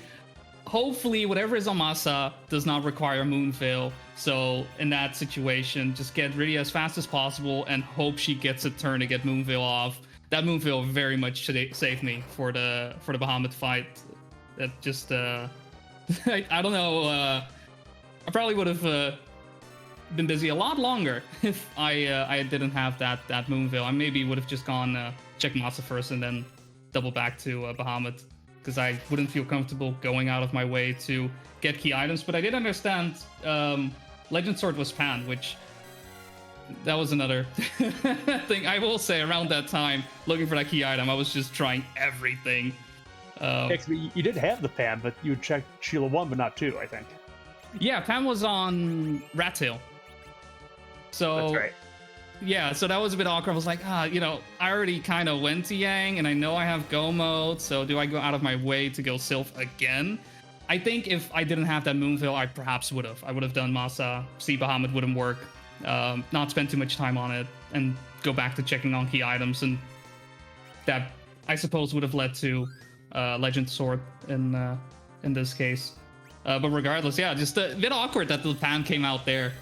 Hopefully whatever is on Masa does not require Moonveil. So in that situation, just get Rydia as fast as possible and hope she gets a turn to get Moonveil off. That Moonveil very much saved me for the Bahamut fight. That just I don't know. I probably would have been busy a lot longer if I didn't have that Moonveil. I maybe would have just gone check Masa first and then double back to Bahamut, because I wouldn't feel comfortable going out of my way to get key items. But I did understand Legend Sword was panned, which that was another thing. I will say around that time, looking for that key item, I was just trying everything. You did have the pan, but you checked Sheila 1, but not 2, I think. Yeah, pan was on Rat Tail. So That's right. yeah, so that was a bit awkward. I was like, I already kind of went to Yang, and I know I have Go mode, so do I go out of my way to go Sylph again? I think if I didn't have that Moonveil, I perhaps would have. I would have done Masa, see Bahamut wouldn't work, not spend too much time on it, and go back to checking on key items, and that, I suppose, would have led to Legend Sword in this case. But regardless, yeah, just a bit awkward that the pan came out there.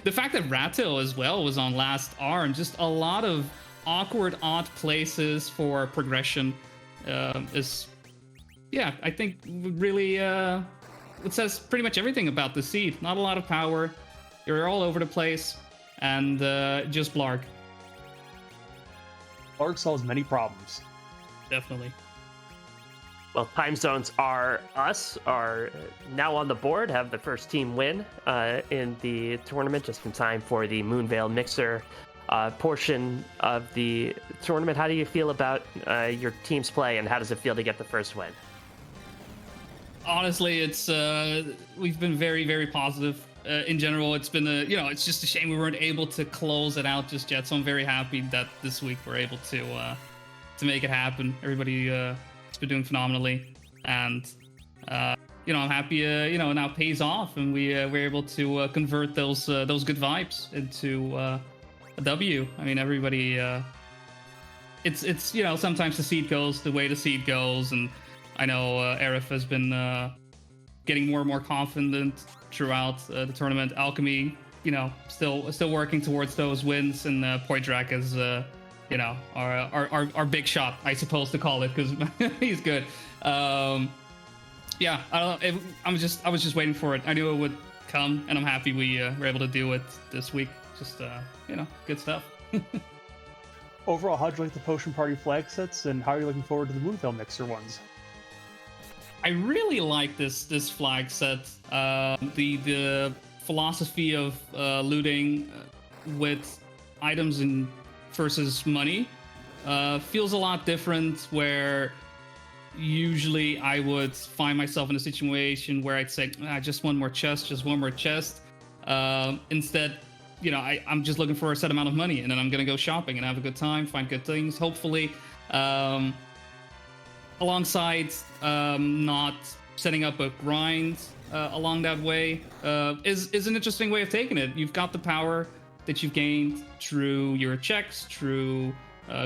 The fact that Ratil as well was on last arm, just a lot of awkward, odd places for progression is, yeah, I think really, it says pretty much everything about the seed. Not a lot of power, you're all over the place, and just Blarg. Blarg solves many problems. Definitely. Well, time zones are now on the board, have the first team win in the tournament, just in time for the Moonveil Mixer portion of the tournament. How do you feel about your team's play, and how does it feel to get the first win? Honestly, it's we've been very, very positive. In general, it's been it's just a shame we weren't able to close it out just yet. So I'm very happy that this week we're able to make it happen. Everybody it's been doing phenomenally, and I'm happy now pays off, and we're able to convert those good vibes into a W. I mean, everybody it's sometimes the seed goes the way the seed goes, and I know Arif has been getting more and more confident throughout the tournament. Alchemy, still working towards those wins, and Poitrak is our big shot, I suppose to call it, because he's good. Yeah, I don't know. I was just waiting for it. I knew it would come, and I'm happy we were able to do it this week. Just good stuff. Overall, how'd you like the Potion Party flag sets, and how are you looking forward to the Moonveil Mixer ones? I really like this flag set. The philosophy of looting with items versus money feels a lot different, where usually I would find myself in a situation where I'd say, just one more chest. Instead, I'm just looking for a set amount of money, and then I'm gonna go shopping and have a good time, find good things, hopefully, alongside not setting up a grind along that way is an interesting way of taking it. You've got the power that you've gained through your checks, through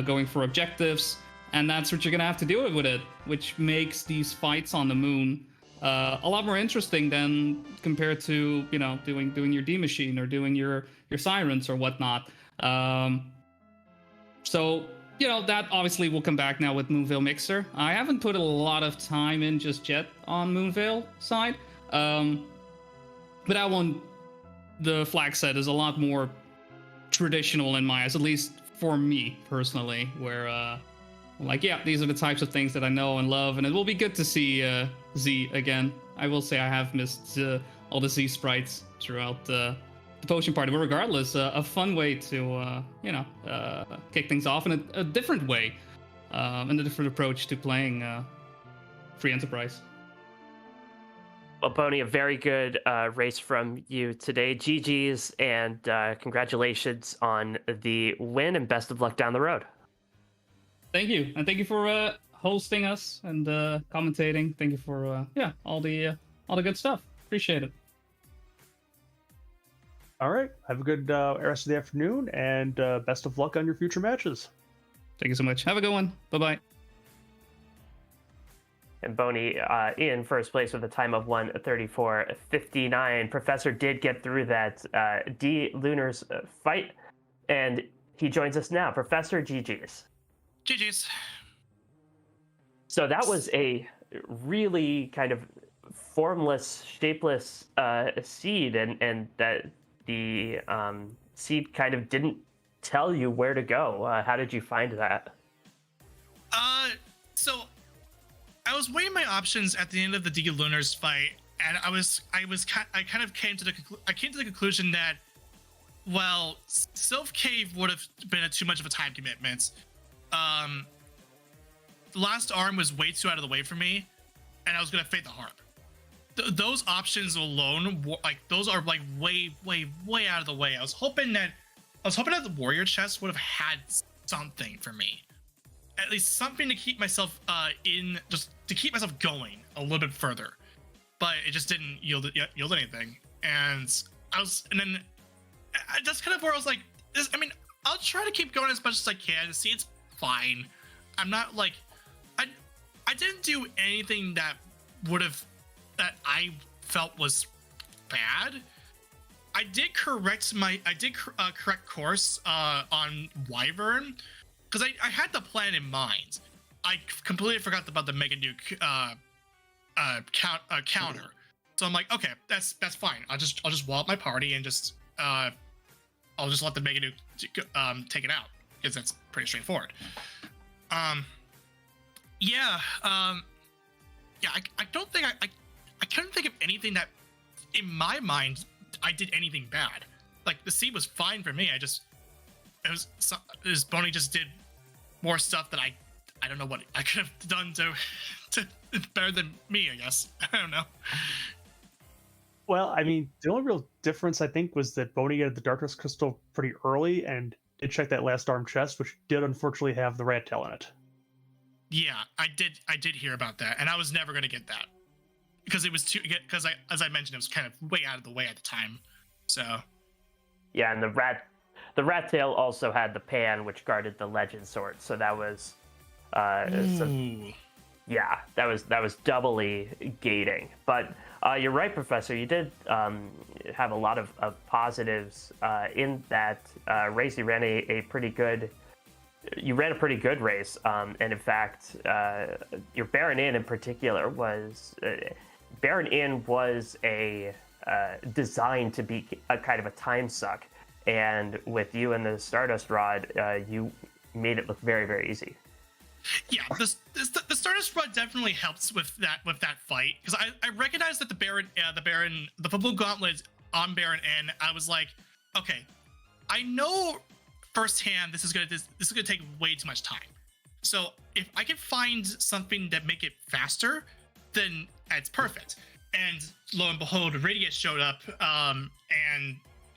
going for objectives, and that's what you're gonna have to do with it, which makes these fights on the moon a lot more interesting than compared to doing your D machine or doing your sirens or whatnot. So that obviously will come back now with Moonveil Mixer. I haven't put a lot of time in just yet on Moonveil side, but that one, the flag set, is a lot more traditional in my eyes, at least for me personally, where I'm like, yeah, these are the types of things that I know and love, and it will be good to see Z again. I will say I have missed all the Z sprites throughout the Potion Party, but regardless, a fun way to kick things off in a different way, and a different approach to playing Free Enterprise. Well, Boney, a very good race from you today. GG's, and congratulations on the win, and best of luck down the road. Thank you, and thank you for hosting us and commentating. Thank you for all the good stuff. Appreciate it. All right, have a good rest of the afternoon, and best of luck on your future matches. Thank you so much. Have a good one. Bye-bye. And Boney in first place with a time of 1:34.59. Professor did get through that D Lunar's fight, and he joins us now. Professor, GG's. GG's. So that was a really kind of formless, shapeless seed, and that the seed kind of didn't tell you where to go. How did you find that? So I was weighing my options at the end of the D Lunars fight, and I kind of came to the conclusion that, well, Sylph Cave would have been too much of a time commitment. The last arm was way too out of the way for me, and I was gonna fade the harp. Those options alone, like those are like way out of the way. I was hoping that the warrior chest would have had something for me, at least something to keep myself just to keep myself going a little bit further. But it just didn't yield anything, and then that's kind of where I was like, I'll try to keep going as much as I can. See, it's fine. I'm not like, I didn't do anything that I felt was bad. I did correct correct course on Wyvern, because I had the plan in mind. I completely forgot about the Mega Nuke counter. So I'm like, okay, that's fine. I'll just wall up my party and I'll just let the Mega Nuke take it out, because that's pretty straightforward. I don't think I couldn't think of anything that, in my mind, I did anything bad. Like, the seed was fine for me. Boney just did more stuff that I don't know what I could have done to better than me, I guess. I don't know. Well, I mean, the only real difference, I think, was that Boney got the Darkness Crystal pretty early and did check that last arm chest, which did unfortunately have the rat tail in it. Yeah, I did hear about that, and I was never going to get that. Because as I mentioned, it was kind of way out of the way at the time. So Yeah, and the rat tail also had the pan, which guarded the legend sword. So that was, yeah, that was doubly gating. But you're right, Professor. You did have a lot of positives in that race. You ran a pretty good. You ran a pretty good race, and in fact, your Baron Inn in particular was Baron Inn was a designed to be a kind of a time suck, and with you and the Stardust Rod, you made it look very, very easy. Yeah, the Stardust Rod definitely helps with that fight, because I recognized that the Football Gauntlet on Baron Inn. I was like, okay, I know firsthand this is gonna take way too much time. So if I can find something that make it faster, then it's perfect. And lo and behold, Radius showed up, and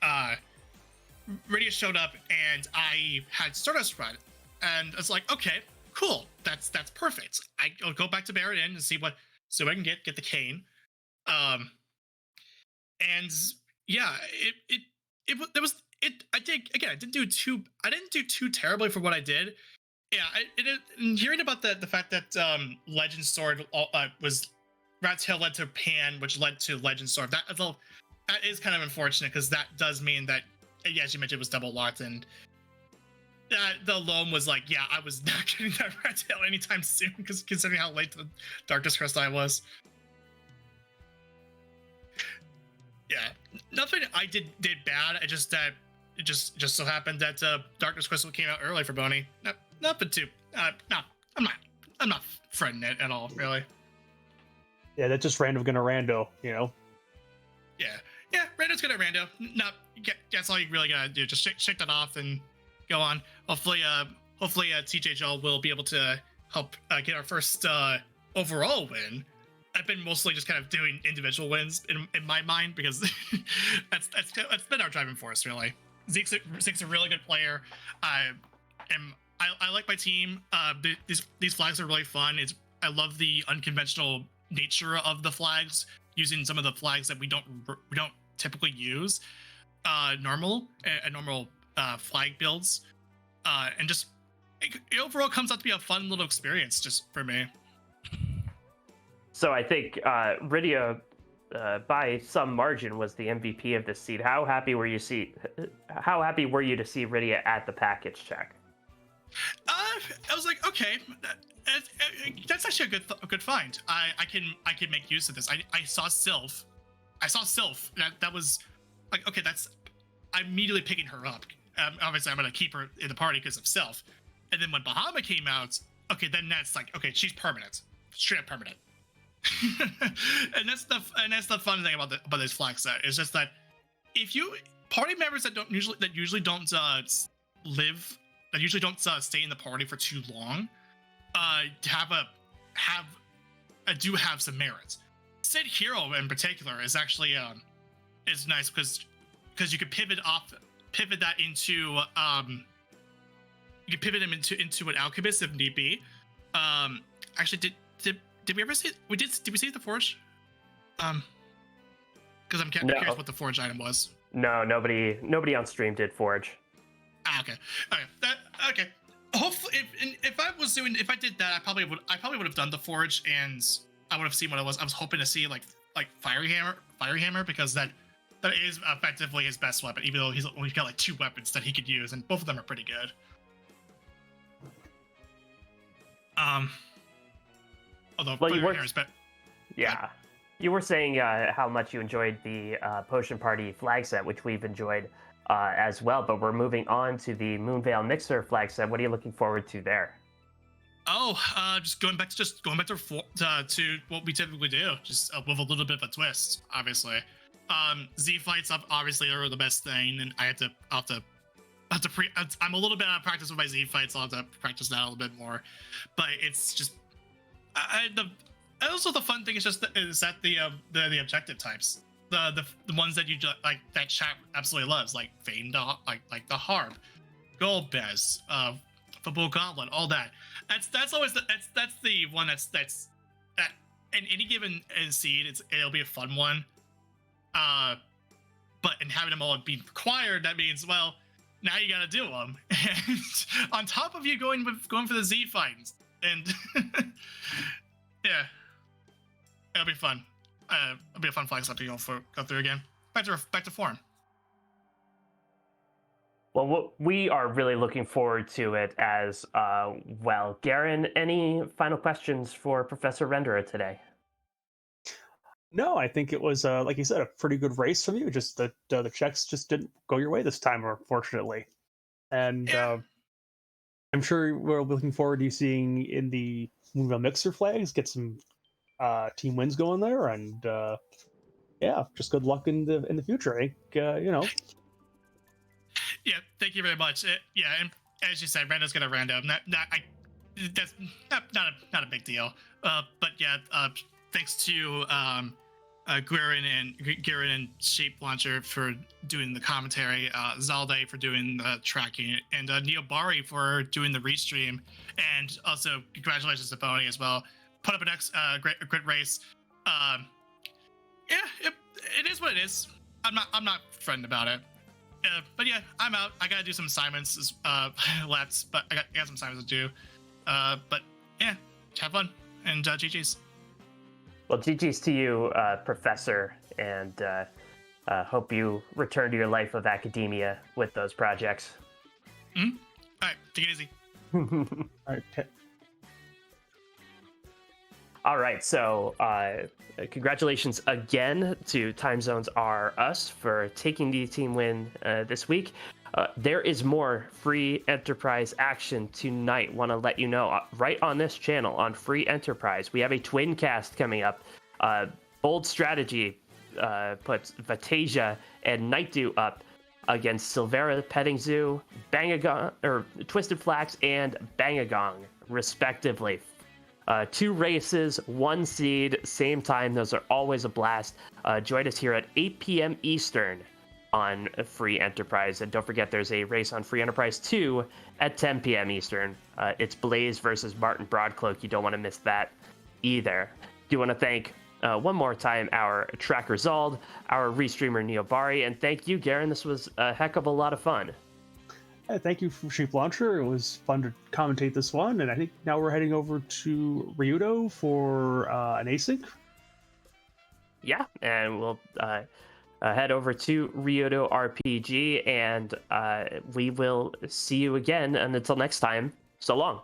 I had Stardust Rod, and I was like, okay, cool, that's perfect. I'll go back to Baron Inn and see what I can get the cane. And yeah, I didn't do too terribly for what I did. Yeah, hearing about the fact that Legend Sword was Rat Tail led to Pan, which led to Legend Sword. That is kind of unfortunate, because that does mean that, as you mentioned, it was double locked, and the loam was like, yeah, I was not getting that Rat Tail anytime soon, because considering how late the Darkness Crystal I was. Yeah, nothing I did bad. It just so happened that Darkness Crystal came out early for Boney. Nothing too. I'm not fretting it at all, really. Yeah, that's just random gonna rando, you know. Yeah, rando's gonna rando. That's all you really gotta do. Just shake that off and go on. Hopefully, TJ Joel will be able to help get our first overall win. I've been mostly just kind of doing individual wins in my mind, because that's been our driving force, really. Zeke's a really good player. I like my team. These flags are really fun. I love the unconventional nature of the flags, using some of the flags that we don't typically use normal flag builds, and just it overall comes out to be a fun little experience just for me. So I think Rydia, by some margin, was the MVP of this seed. How happy were you to see Rydia at the package check? I was like, okay, that's actually a good find. I can make use of this. I saw Sylph. That was like, okay, I'm immediately picking her up. Obviously, I'm gonna keep her in the party because of Sylph. And then when Bahama came out, okay, then that's like, okay, she's permanent, straight up permanent. and that's the fun thing about this flag set is just that if you party members that usually don't stay in the party for too long, do have some merits. Sid Hero in particular is actually is nice because you could pivot that into you could pivot him into an alchemist if need be. Actually, did we ever see? Did we see the forge? Because I'm curious what the forge item was. No, nobody on stream did forge. Okay. Okay. Hopefully, if I did that, I probably would have done the forge, and I would have seen what it was. I was hoping to see like fire hammer, because that is effectively his best weapon, even though he's only got like 2 weapons that he could use, and both of them are pretty good. Although well, you were, hammer is better. Yeah. You were saying how much you enjoyed the Potion Party flag set, which we've enjoyed as well, but we're moving on to the Moonveil Mixer flag set. What are you looking forward to there? Oh, just going back to what we typically do, just with a little bit of a twist, obviously. Z fights obviously are the best thing, and I'm a little bit out of practice with my Z fights. I'll have to practice that a little bit more, but it's just also the fun thing is that the objective types, the ones that you just, like that chat absolutely loves, like Fane, like the Harp, Gold Bez, Football Gauntlet, all that. That's always the one that's in any given seed, it'll be a fun one. But in having them all being required, that means, well, now you gotta do them, and on top of you going for the Z fights, and yeah, it'll be fun. It'll be a fun flag set to go through again. Back to form. Well, we are really looking forward to it as well. Garen, any final questions for Professor Renderer today? No, I think it was, like you said, a pretty good race from you. Just that the checks just didn't go your way this time, unfortunately. And Yeah. I'm sure we're looking forward to seeing in the Moonveil Mixer flags get some team wins going there. And yeah, just good luck in the future. I think Yeah, thank you very much. Yeah, and as you said, Rando's gonna rando. That's not a big deal. But yeah, thanks to Guerin and Shape Launcher for doing the commentary, Zalday for doing the tracking, and Neobari for doing the restream, and also congratulations to Boney as well. Put up a great race. Yeah, it is what it is. I'm not frightened about it. But yeah, I'm out. I gotta do some assignments left, but I got some assignments to do. But yeah, have fun, and GG's. Well, GG's to you, Professor, and hope you return to your life of academia with those projects. Mm-hmm. All right, take it easy. all right. All right, so congratulations again to Time Zones R Us for taking the team win this week. There is more free enterprise action tonight. Want to let you know, right on this channel on Free Enterprise, we have a twin cast coming up. Bold Strategy puts Vatasia and Nightdew up against Silvera Petting Zoo, Bangagong, or Twisted Flax and Bangagong, respectively. 2 races, 1 seed, same time. Those are always a blast. Join us here at 8 p.m. Eastern on Free Enterprise. And don't forget, there's a race on Free Enterprise 2 at 10 p.m. Eastern. It's Blaze versus Martin Broadcloak. You don't want to miss that either. Do want to thank one more time our tracker Zald, our restreamer Neobari, and thank you, Garen. This was a heck of a lot of fun. Yeah, thank you for Sheep Launcher. It was fun to commentate this one, and I think now we're heading over to Ryudo for an async. Yeah, and we'll head over to Ryudo RPG, and we will see you again. And until next time, So long.